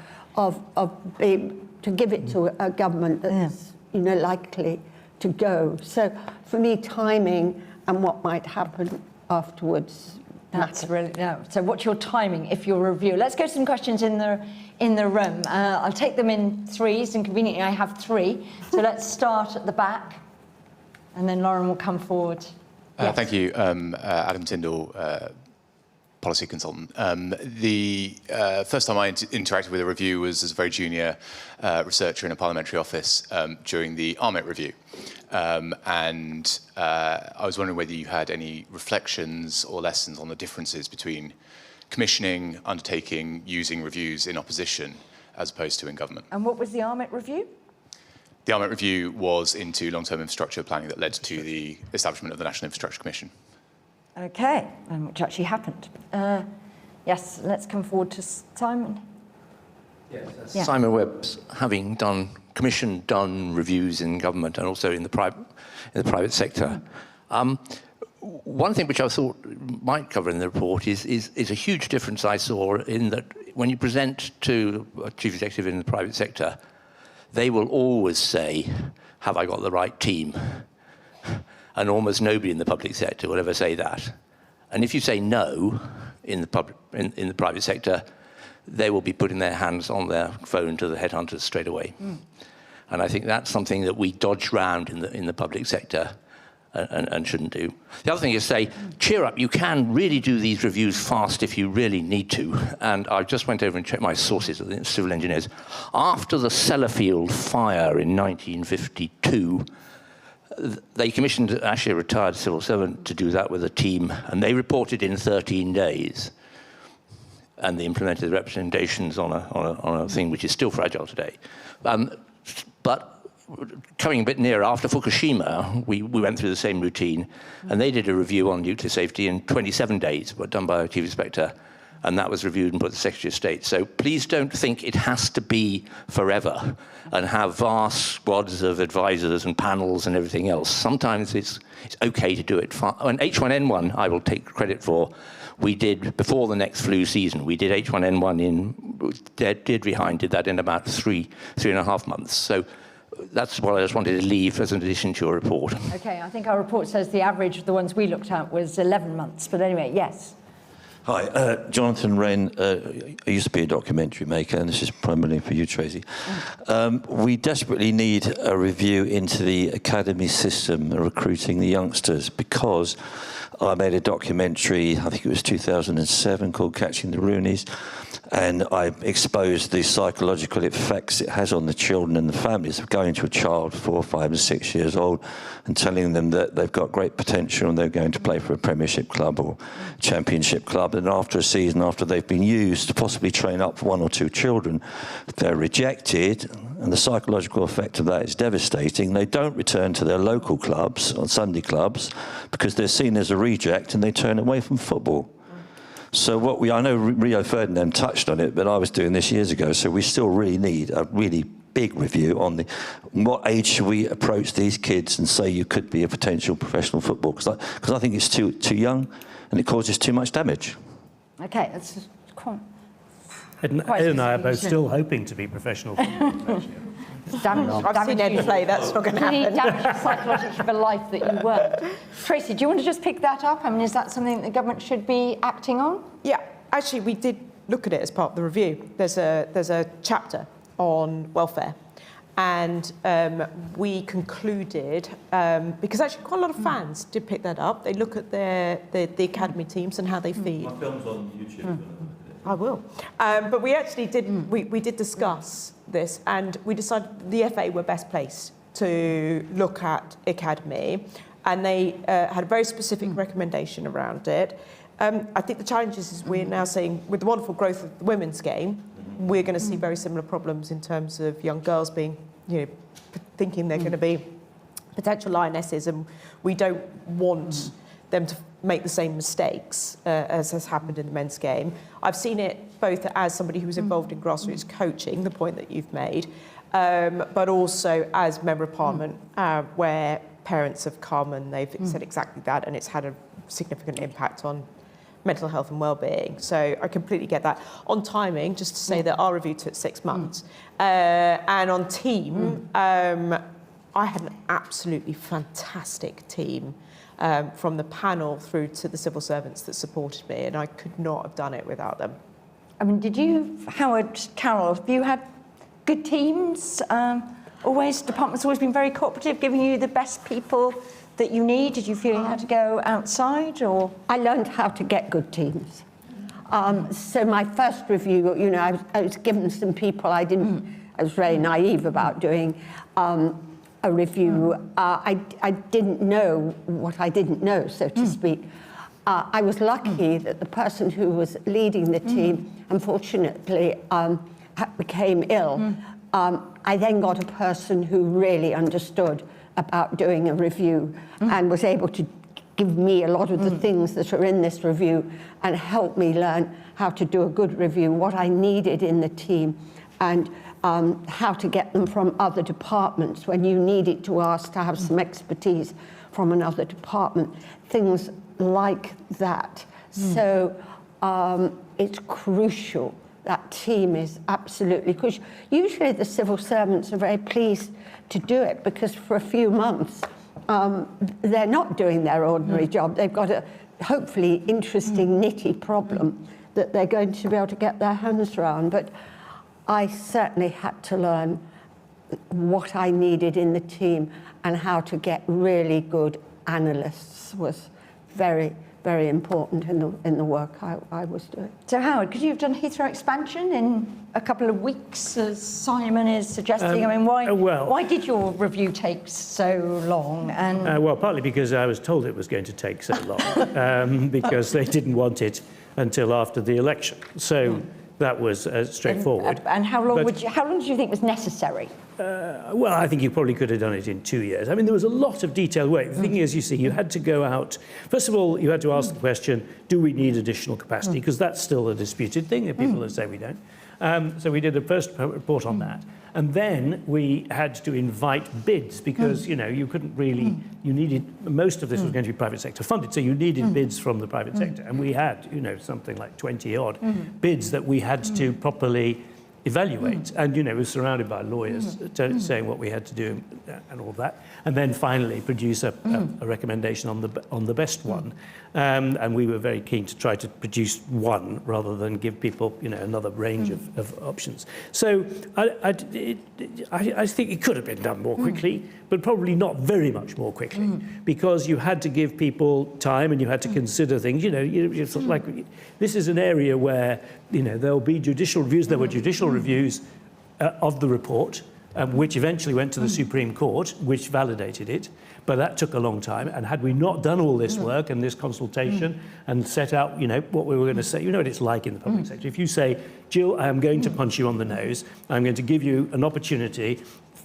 give it to a government that's likely to go. So for me, timing and what might happen afterwards. That's really So what's your timing if you're a review? Let's go to some questions in the room. I'll take them in threes, and conveniently I have 3. So let's start at the back, and then Lauren will come forward. Yes. Thank you, Adam Tyndall, policy consultant. The first time I interacted with a review was as a very junior researcher in a parliamentary office during the RMET review. And I was wondering whether you had any reflections or lessons on the differences between commissioning, undertaking, using reviews in opposition as opposed to in government. And what was the RMET review? The RMET review was into long-term infrastructure planning that led to the establishment of the National Infrastructure Commission. Okay, which actually happened. Yes, let's come forward to Simon. Yes, Yeah. Simon Webb's having done reviews in government and also in the private sector. One thing which I thought might cover in the report is a huge difference I saw in that when you present to a chief executive in the private sector, they will always say, have I got the right team? And almost nobody in the public sector will ever say that. And if you say no in the private sector, they will be putting their hands on their phone to the headhunters straight away. And I think that's something that we dodge round in the public sector and shouldn't do. The other thing is say, cheer up, you can really do these reviews fast if you really need to. And I just went over and checked my sources with the civil engineers. After the Sellafield fire in 1952, they commissioned actually a retired civil servant to do that with a team, and they reported in 13 days. And they implemented the recommendations on a thing which is still fragile today. But coming a bit nearer, after Fukushima, we went through the same routine, and they did a review on nuclear safety in 27 days, but done by a chief inspector, and that was reviewed and put to the Secretary of State. So please don't think it has to be forever and have vast squads of advisors and panels and everything else. Sometimes it's okay to do it fast. And H1N1, I will take credit for. We did, before the next flu season, we did H1N1 did that in about 3.5 months. So that's what I just wanted to leave as an addition to your report. Okay, I think our report says the average of the ones we looked at was 11 months, but anyway, yes. Hi, Jonathan Wren. I used to be a documentary maker, and this is primarily for you, Tracy. We desperately need a review into the academy system, recruiting the youngsters, because I made a documentary, I think it was 2007, called Catching the Roonies, and I exposed the psychological effects it has on the children and the families of going to a child 4, 5 and 6 years old and telling them that they've got great potential and they're going to play for a Premiership club or Championship club, and after a season, after they've been used to possibly train up 1 or 2 children, they're rejected, and the psychological effect of that is devastating. They don't return to their local clubs or Sunday clubs because they're seen as a reject, and they turn away from football. So I know Rio Ferdinand touched on it, but I was doing this years ago, so we still really need a really big review on what age should we approach these kids and say you could be a potential professional football, because I think it's too young and it causes too much damage. Okay, that's quite... Ed and I are both still hoping to be professional footballers. I've seen Ed play, that's not going to happen. Damage psychologically of a life that you weren't. Tracy, do you want to just pick that up? I mean, is that something that the government should be acting on? Yeah, actually, we did look at it as part of the review. There's a chapter on welfare. And we concluded, because actually quite a lot of fans did pick that up. They look at the academy teams and how they feed. My film's on YouTube. I will. But we actually did, we did discuss this, and we decided the FA were best placed to look at academy, and they had a very specific recommendation around it. I think the challenge is we're now seeing, with the wonderful growth of the women's game, we're going to see very similar problems in terms of young girls being, thinking they're going to be potential lionesses, and we don't want them to make the same mistakes as has happened in the men's game. I've seen it both as somebody who was involved in grassroots coaching, the point that you've made, but also as Member of Parliament, where parents have come and they've said exactly that, and it's had a significant impact on mental health and well-being. So I completely get that. On timing, just to say that our review took 6 months. And on team, I had an absolutely fantastic team, from the panel through to the civil servants that supported me, and I could not have done it without them. I mean, did you, Howard, Carol, have you had good teams? Department's always been very cooperative, giving you the best people that you need? Did you feel you had to go outside, or? I learned how to get good teams. So my first review, you know, I was given some people I was very naive about doing a review. I didn't know what I didn't know, so to speak. I was lucky that the person who was leading the team, unfortunately, became ill. I then got a person who really understood about doing a review and was able to give me a lot of the things that are in this review and help me learn how to do a good review, what I needed in the team, and how to get them from other departments when you needed to ask to have some expertise from another department, things like that. So it's crucial. That team is absolutely crucial. Usually the civil servants are very pleased to do it because for a few months they're not doing their ordinary job. They've got a hopefully interesting nitty problem that they're going to be able to get their hands around. But I certainly had to learn what I needed in the team and how to get really good analysts was very, very important in the work I was doing. So Howard, could you have done Heathrow expansion in a couple of weeks, as Simon is suggesting? I mean, why did your review take so long? And well, partly because I was told it was going to take so long, because they didn't want it until after the election. So that was straightforward. And how long how long did you think was necessary? Well, I think you probably could have done it in 2 years. I mean, there was a lot of detailed work. The thing is, you see, you had to go out. First of all, you had to ask the question, do we need additional capacity? Because that's still a disputed thing. There are people that say we don't. So we did a first report on that. And then we had to invite bids because, you know, you couldn't really, you needed, most of this was going to be private sector funded. So you needed bids from the private sector. And we had, you know, something like 20 odd bids that we had to properly evaluate, and you know, was surrounded by lawyers saying what we had to do and all that, and then finally produce a recommendation on the best one. And we were very keen to try to produce one rather than give people, you know, another range of options. So I think it could have been done more quickly, but probably not very much more quickly, because you had to give people time and you had to consider things. You know, it's like this is an area where, you know, there'll be judicial reviews. There were judicial reviews of the report, which eventually went to the Supreme Court, which validated it. But that took a long time. And had we not done all this work and this consultation and set out, you know, what we were going to say, you know what it's like in the public sector. If you say, Jill, I am going to punch you on the nose, I'm going to give you an opportunity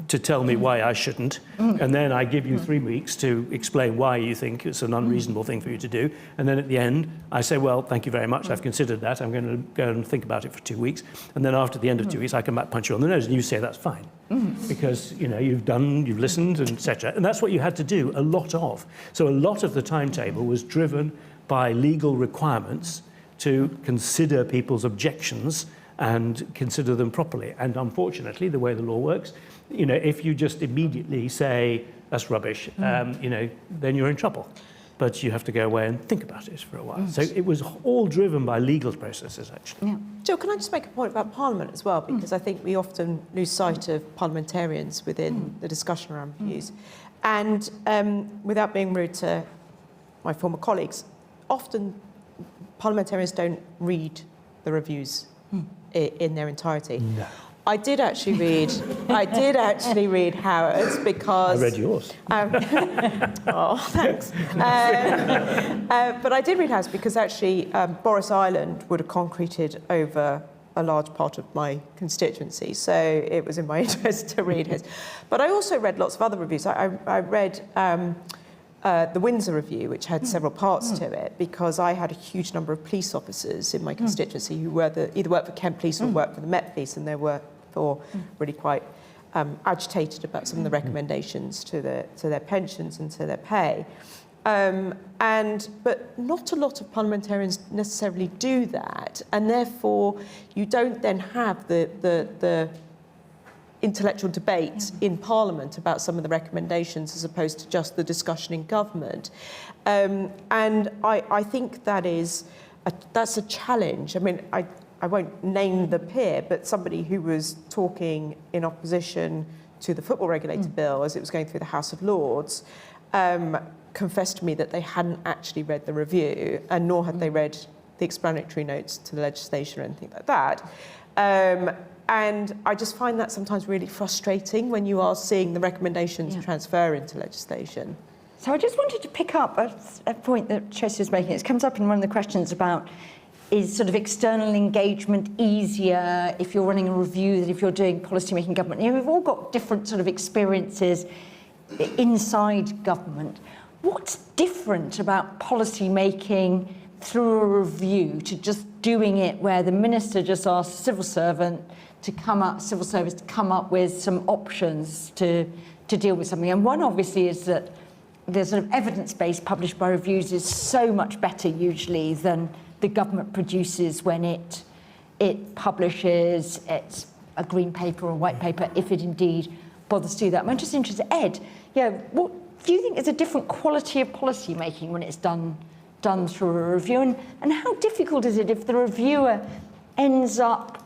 to tell me why I shouldn't, and then I give you 3 weeks to explain why you think it's an unreasonable thing for you to do, and then at the end I say, well, thank you very much, I've considered that, I'm going to go and think about it for 2 weeks, and then after the end of 2 weeks I come back, punch you on the nose, and you say that's fine, because, you know, you've listened, and etc. And that's what you had to do a lot of. So a lot of the timetable was driven by legal requirements to consider people's objections and consider them properly. And unfortunately, the way the law works, you know, if you just immediately say, that's rubbish, you know, then you're in trouble. But you have to go away and think about it for a while. So it was all driven by legal processes, actually. Yeah. Jill, can I just make a point about Parliament as well? Because I think we often lose sight of parliamentarians within the discussion around reviews. And without being rude to my former colleagues, often parliamentarians don't read the reviews in their entirety. No. I did actually read Howard's because... I read yours. Oh, thanks. But I did read Howard's because actually Boris Island would have concreted over a large part of my constituency, so it was in my interest to read his. But I also read lots of other reviews. I read the Windsor Review, which had several parts to it, because I had a huge number of police officers in my constituency who were either worked for Kent Police or worked for the Met Police, and they were really quite agitated about some of the recommendations to their pensions and to their pay. But not a lot of parliamentarians necessarily do that, and therefore you don't then have the intellectual debate in Parliament about some of the recommendations as opposed to just the discussion in government. And I think that's a challenge. I mean, I won't name the peer, but somebody who was talking in opposition to the football regulator bill as it was going through the House of Lords confessed to me that they hadn't actually read the review, and nor had they read the explanatory notes to the legislation or anything like that. And I just find that sometimes really frustrating when you are seeing the recommendations transfer into legislation. So I just wanted to pick up a point that Tracy was making. It comes up in one of the questions about, is sort of external engagement easier if you're running a review than if you're doing policy-making government? You know, we've all got different sort of experiences inside government. What's different about policy-making through a review to just doing it where the minister just asks the civil servant to come up, civil service to come up with some options to deal with something? And one obviously is that the sort of evidence base published by reviews is so much better usually than the government produces when it publishes it's a green paper or a white paper, if it indeed bothers to do that. I'm just interested, Ed, what do you think is a different quality of policy making when it's done through a review? And how difficult is it if the reviewer ends up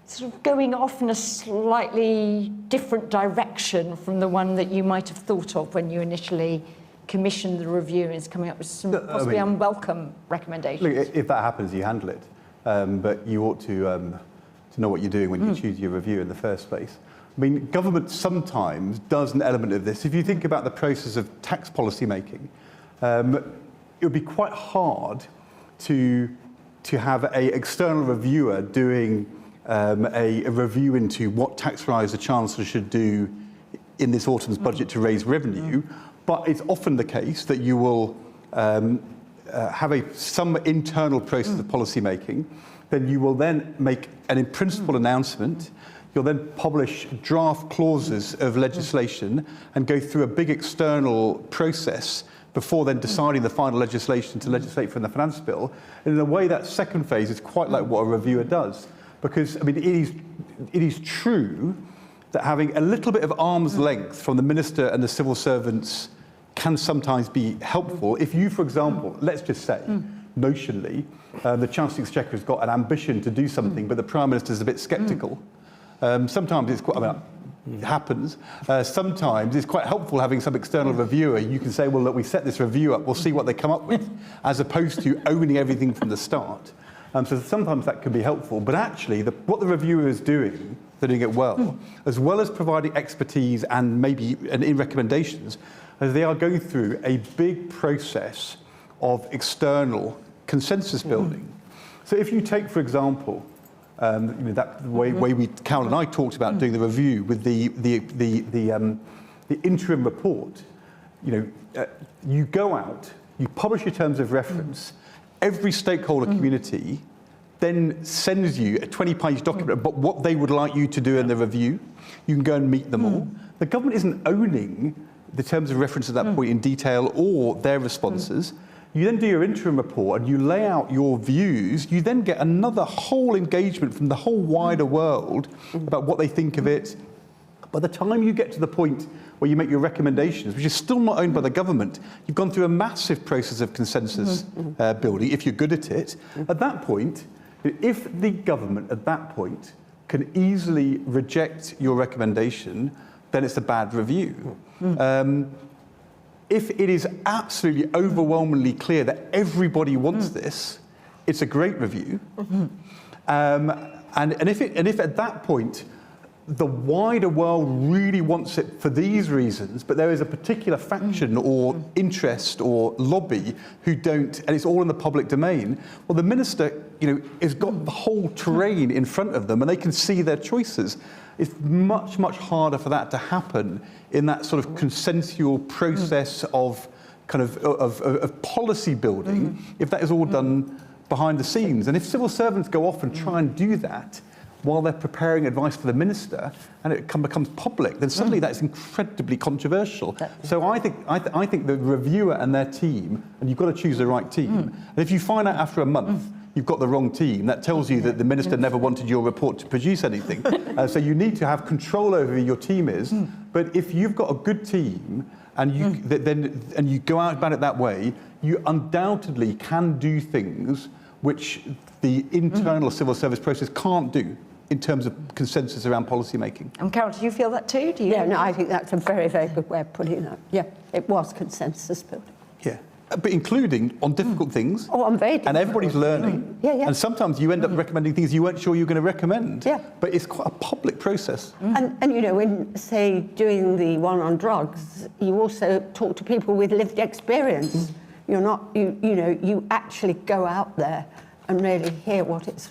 sort of going off in a slightly different direction from the one that you might have thought of when you initially commissioned the review, is coming up with some possibly unwelcome recommendations? Look, if that happens, you handle it. But you ought to know what you're doing when you choose your review in the first place. I mean, government sometimes does an element of this. If you think about the process of tax policy making, it would be quite hard to have an external reviewer doing a review into what tax rise the Chancellor should do in this autumn's budget to raise revenue. But it's often the case that you will have some internal process of policy making. Then you will then make an in principle announcement. You'll then publish draft clauses of legislation and go through a big external process before then deciding the final legislation to legislate from the finance bill. And in a way, that second phase is quite like what a reviewer does. Because, I mean, it is true that having a little bit of arm's length from the minister and the civil servants can sometimes be helpful. If you, for example, let's just say, notionally, the Chancellor of the Exchequer has got an ambition to do something, but the Prime Minister is a bit sceptical. Sometimes it's quite, it happens. Sometimes it's quite helpful having some external reviewer. You can say, well, look, we set this review up, we'll see what they come up with, as opposed to owning everything from the start. So sometimes that can be helpful, but actually what the reviewer is doing, they're doing it well, as well as providing expertise and maybe in recommendations, as they are going through a big process of external consensus building. So if you take, for example, that way Carol and I talked about doing the review with the interim report, you go out, you publish your terms of reference. Every stakeholder community then sends you a 20-page document about what they would like you to do in the review. You can go and meet them all. The government isn't owning the terms of reference at that point in detail or their responses. You then do your interim report and you lay out your views. You then get another whole engagement from the whole wider world about what they think of it. By the time you get to the point where you make your recommendations, which is still not owned by the government, you've gone through a massive process of consensus building, if you're good at it. At that point, if the government at that point can easily reject your recommendation, then it's a bad review. If it is absolutely overwhelmingly clear that everybody wants this, it's a great review. And if at that point, the wider world really wants it for these reasons, but there is a particular faction or interest or lobby who don't, and it's all in the public domain, well, the minister, has got the whole terrain in front of them and they can see their choices. It's much, much harder for that to happen in that sort of consensual process of kind of policy building, if that is all done behind the scenes. And if civil servants go off and try and do that while they're preparing advice for the minister, and it becomes public, then suddenly that's incredibly controversial. So I think the reviewer and their team, and you've got to choose the right team. And if you find out after a month you've got the wrong team, that tells you that the minister never wanted your report to produce anything. So you need to have control over who your team is. But if you've got a good team and you go out about it that way, you undoubtedly can do things which the internal civil service process can't do in terms of consensus around policy making. And Carol, do you feel that too? Yeah, no, I think that's a very, very good way of putting it. Yeah, it was consensus building. Yeah. but including on difficult things. Oh, on very And everybody's learning. Yeah, yeah. And sometimes you end up recommending things you weren't sure you were going to recommend. Yeah. But it's quite a public process. And you know, when, say, doing the one on drugs, you also talk to people with lived experience. You're not, you know, you actually go out there and really hear what it's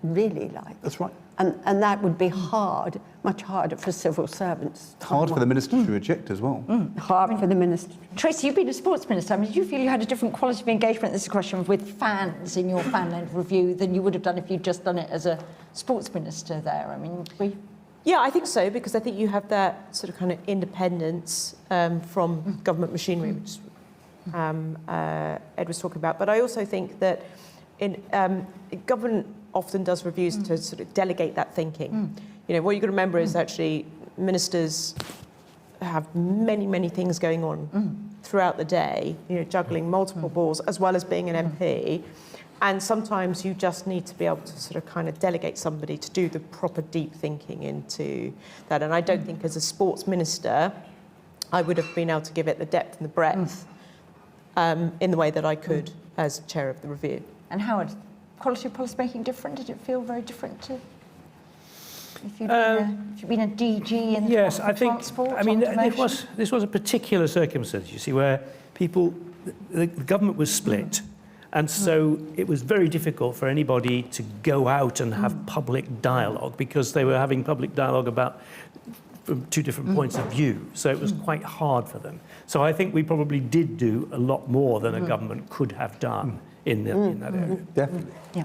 really like. That's right. And that would be hard, much harder for civil servants. Hard for the minister to reject as well. Hard for the minister. Tracy, you've been a sports minister. I mean, did you feel you had a different quality of engagement, this is a question, with fans in your fan-led review than you would have done if you'd just done it as a sports minister there? I mean, Yeah, I think so, because I think you have that sort of kind of independence from government machinery, which Ed was talking about. But I also think that government often does reviews to sort of delegate that thinking. You know, what you've got to remember is actually ministers have many, many things going on throughout the day, you know, juggling multiple balls, as well as being an MP. And sometimes you just need to be able to sort of kind of delegate somebody to do the proper deep thinking into that. And I don't think as a sports minister, I would have been able to give it the depth and the breadth in the way that I could as chair of the review. And Howard, quality of policy making different? Did it feel very different to if you'd been a DG in yes, I think, transport? I mean, this was a particular circumstance, you see, where the government was split. And so it was very difficult for anybody to go out and have public dialogue, because they were having public dialogue about from two different points of view. So it was quite hard for them. So I think we probably did do a lot more than a government could have done in that area. Definitely. Yeah.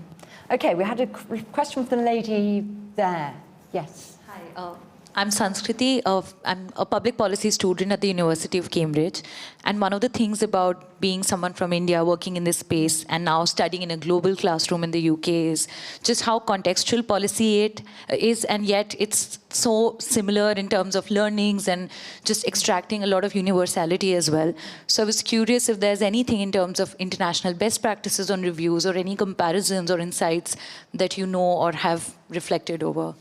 Okay, we had a question from the lady there. Yes. Hi, I'm Sanskriti. I'm a public policy student at the University of Cambridge. And one of the things about being someone from India working in this space and now studying in a global classroom in the UK is just how contextual policy it is, and yet it's so similar in terms of learnings and just extracting a lot of universality as well. So I was curious if there's anything in terms of international best practices on reviews or any comparisons or insights that you know or have reflected over.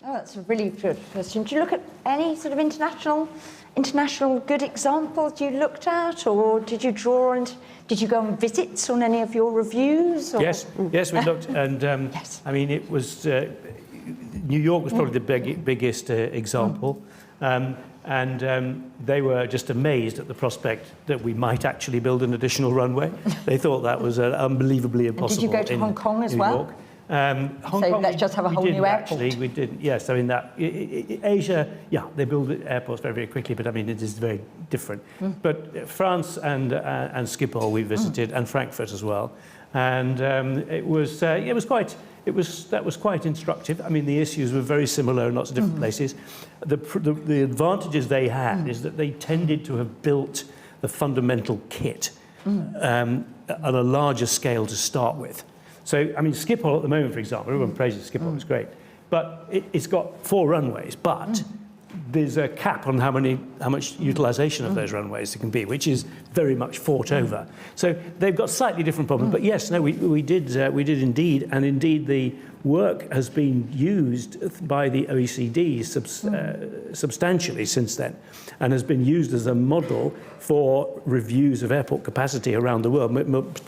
Oh, that's a really good question. Do you look at any sort of international good examples you looked at, or did you draw and did you go on visits on any of your reviews? Or? Yes, we looked, and yes. I mean, it was New York was probably the biggest example, and they were just amazed at the prospect that we might actually build an additional runway. They thought that was unbelievably impossible. And did you go to Hong Kong as well? York. Hong Kong, let's just have a whole new airport. Actually, we didn't. Yes, I mean that Asia. Yeah, they build airports very, very quickly, but I mean it is very different. But France and Schiphol we visited, and Frankfurt as well, and that was quite instructive. I mean the issues were very similar in lots of different places. The advantages they had is that they tended to have built the fundamental kit on a larger scale to start with. So, I mean, Schiphol at the moment, for example, everyone praises Schiphol, it's great. But it's got 4 runways, but there's a cap on how much utilisation of those runways there can be, which is very much fought over. So they've got slightly different problems. But yes, no, we did indeed, and indeed the work has been used by the OECD substantially since then, and has been used as a model for reviews of airport capacity around the world,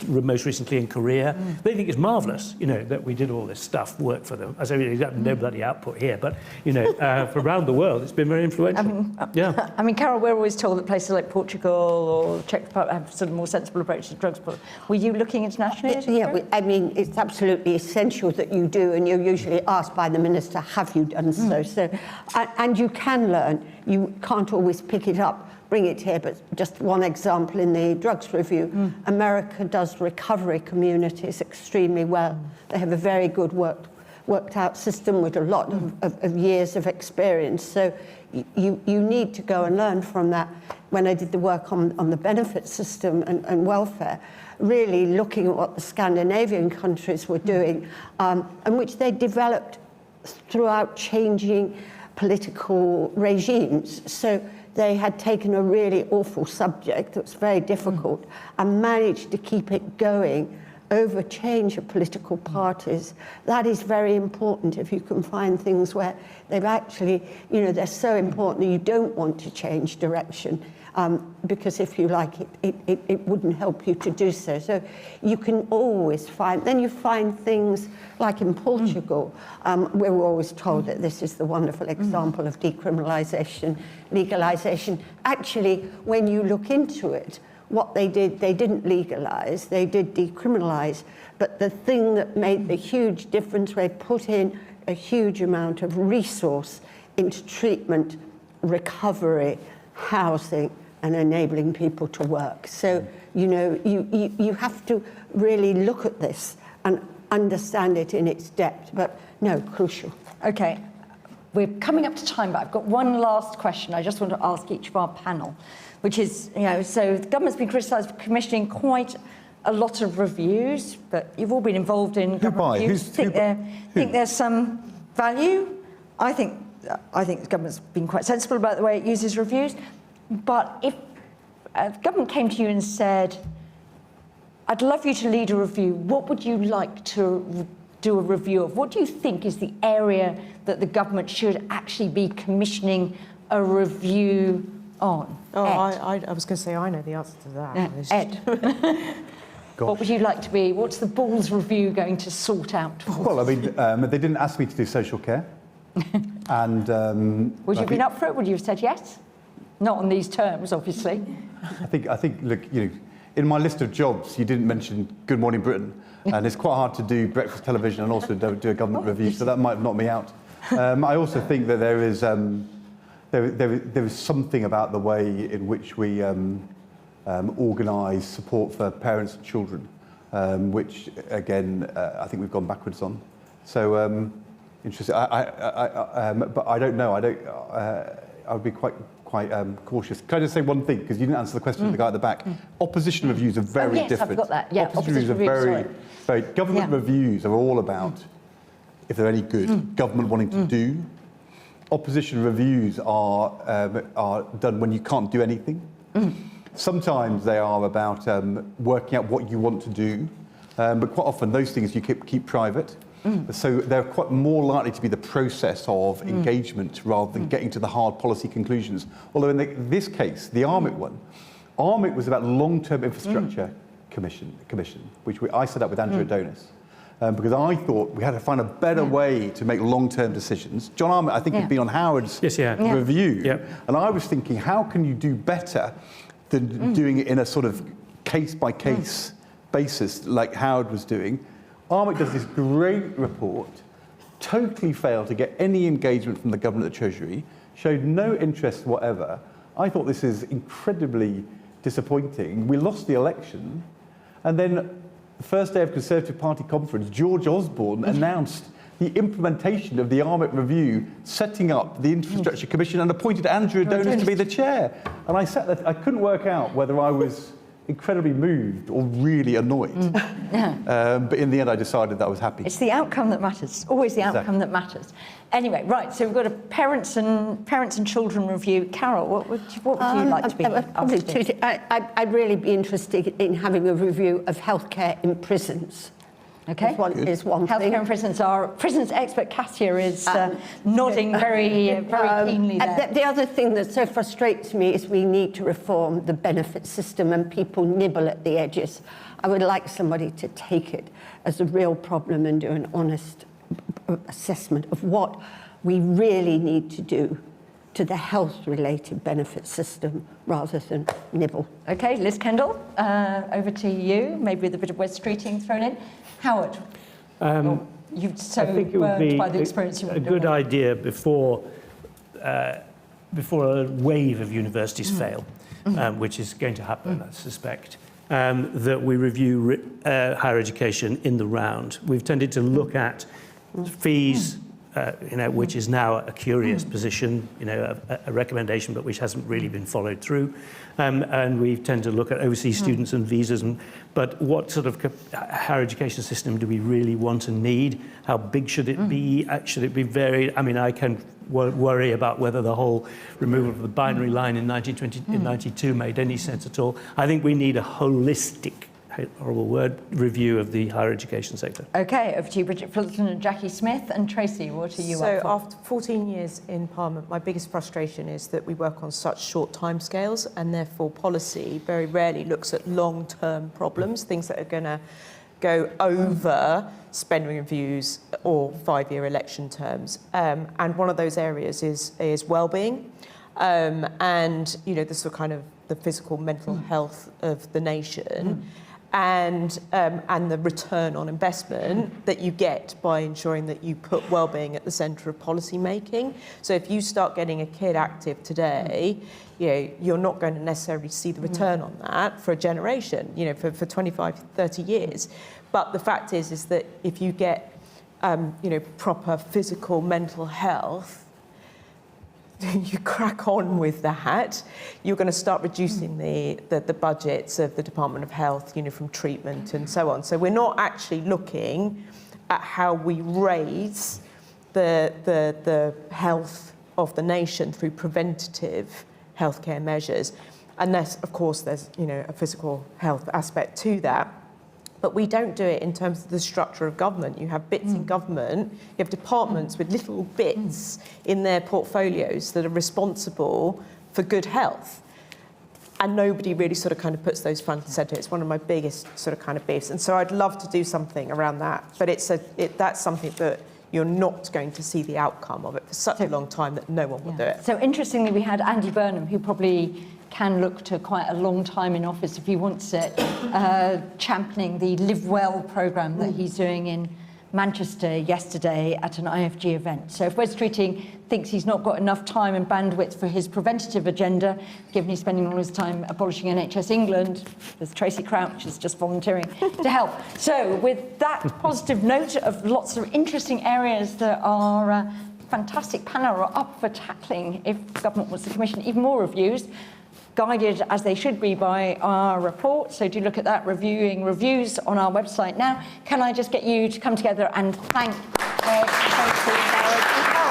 most recently in Korea. They think it's marvellous, you know, that we did all this work for them. I say we've got no bloody output here, but, you know, for around the world, it's been very influential. I mean, Carol, we're always told that places like Portugal or Czech Republic have sort of more sensible approaches to drugs. Were you looking internationally? Yeah, I mean, it's absolutely essential that you do, and you're usually asked by the minister, have you done so? So, and you can learn. You can't always pick it up, bring it here, but just one example in the drugs review, America does recovery communities extremely well. They have a very good worked out system with a lot of years of experience. So you need to go and learn from that. When I did the work on the benefit system and welfare, really looking at what the Scandinavian countries were doing, and which they developed throughout changing political regimes. So they had taken a really awful subject that was very difficult and managed to keep it going over change of political parties. That is very important if you can find things where they've actually, you know, they're so important that you don't want to change direction. because if you like, it wouldn't help you to do so. So you can always find, then you find things like in Portugal, where we're always told that this is the wonderful example of decriminalisation, legalisation. Actually, when you look into it, what they did, they didn't legalise, they did decriminalise, but the thing that made the huge difference, they put in a huge amount of resource into treatment, recovery, housing, and enabling people to work. So, you know, you have to really look at this and understand it in its depth, but no, crucial. Okay, we're coming up to time, but I've got one last question I just want to ask each of our panel, which is, you know, so the government's been criticised for commissioning quite a lot of reviews, but you've all been involved in government reviews. Think there's some value? I think the government's been quite sensible about the way it uses reviews. But if the government came to you and said, I'd love you to lead a review, what would you like to do a review of? What do you think is the area that the government should actually be commissioning a review on? Oh, I was going to say I know the answer to that. Yeah. Ed. What would you like to be? What's the Balls review going to sort out? Well, I mean, they didn't ask me to do social care. And would you have been up for it? Would you have said yes? Not on these terms, obviously. I think. Look, you know, in my list of jobs, you didn't mention Good Morning Britain, and it's quite hard to do breakfast television and also do a government review, so that might have knocked me out. I also think that there is something about the way in which we organise support for parents and children, which again I think we've gone backwards on. So interesting. But I don't know. I would be quite cautious. Can I just say one thing, because you didn't answer the question of the guy at the back? Opposition reviews are very different. I've got that. Yeah, opposition reviews are very. Government reviews are all about, if they're any good, government wanting to do. Opposition reviews are done when you can't do anything. Sometimes they are about working out what you want to do, but quite often those things you keep private. So they're quite more likely to be the process of engagement rather than getting to the hard policy conclusions. Although in this case, the ARMIT one, ARMIT was about long-term infrastructure commission, which I set up with Andrew Adonis. Because I thought we had to find a better way to make long-term decisions. John Armitt, I think, had been on Howard's review. And I was thinking, how can you do better than doing it in a sort of case-by-case basis like Howard was doing? Armitt does this great report, totally failed to get any engagement from the government at the Treasury, showed no interest whatever. I thought this is incredibly disappointing. We lost the election, and then the first day of Conservative Party conference, George Osborne announced the implementation of the ARMIT review, setting up the Infrastructure Commission and appointed Andrew Adonis to be the chair. And I sat there, I couldn't work out whether I was incredibly moved or really annoyed. But in the end, I decided that I was happy. It's the outcome that matters, always the outcome that matters. Anyway, right, so we've got a parents and children review. Carol, what would you like to be asked to do? I'd really be interested in having a review of healthcare in prisons. Okay. Is one thing. Healthcare in prisons. Our prisons expert Katia is nodding very keenly there. The other thing that so frustrates me is we need to reform the benefit system and people nibble at the edges. I would like somebody to take it as a real problem and do an honest assessment of what we really need to do to the health-related benefit system rather than nibble. Okay, Liz Kendall, over to you, maybe with a bit of West Streeting thrown in. Howard, you've so burned by the experience you a good idea before a wave of universities fail, which is going to happen, I suspect, that we review higher education in the round. We've tended to look at fees, which is now a curious position, a recommendation, but which hasn't really been followed through. And we tend to look at overseas students and visas. But what sort of higher education system do we really want and need? How big should it be? Should it be varied? I mean, I can worry about whether the whole removal of the binary line in 1992 made any sense at all. I think we need a holistic horrible word, review of the higher education sector. Okay, over to you, Bridget Fulton and Jackie Smith. And Tracy, what are you up So for? after 14 years in Parliament, my biggest frustration is that we work on such short timescales, and therefore policy very rarely looks at long-term problems, things that are going to go over spending reviews or 5-year election terms. And one of those areas is well-being, and the sort of kind of the physical, mental health of the nation. And the return on investment that you get by ensuring that you put well-being at the centre of policy making. So if you start getting a kid active today, you're not going to necessarily see the return on that for a generation, for 25, 30 years. But the fact is that if you get, proper physical, mental health, you crack on with that, you're going to start reducing the budgets of the Department of Health, from treatment and so on. So we're not actually looking at how we raise the health of the nation through preventative healthcare measures, unless, of course, there's a physical health aspect to that. But we don't do it in terms of the structure of government. You have bits in government, you have departments with little bits in their portfolios that are responsible for good health. And nobody really sort of kind of puts those front and centre. It's one of my biggest sort of kind of beefs. And so I'd love to do something around that. But that's something that you're not going to see the outcome of it for such a long time that no one will do it. So interestingly, we had Andy Burnham, who probably can look to quite a long time in office if he wants it, championing the Live Well programme that he's doing in Manchester yesterday at an IFG event. So if Wes Keating thinks he's not got enough time and bandwidth for his preventative agenda, given he's spending all his time abolishing NHS England, there's Tracy Crouch who's just volunteering to help. So with that positive note of lots of interesting areas that our fantastic panel are up for tackling if government wants to commission even more reviews, guided as they should be by our report. So do look at that, reviewing reviews on our website now. Can I just get you to come together and thank Ed, Tracy, Sarah, and Carol?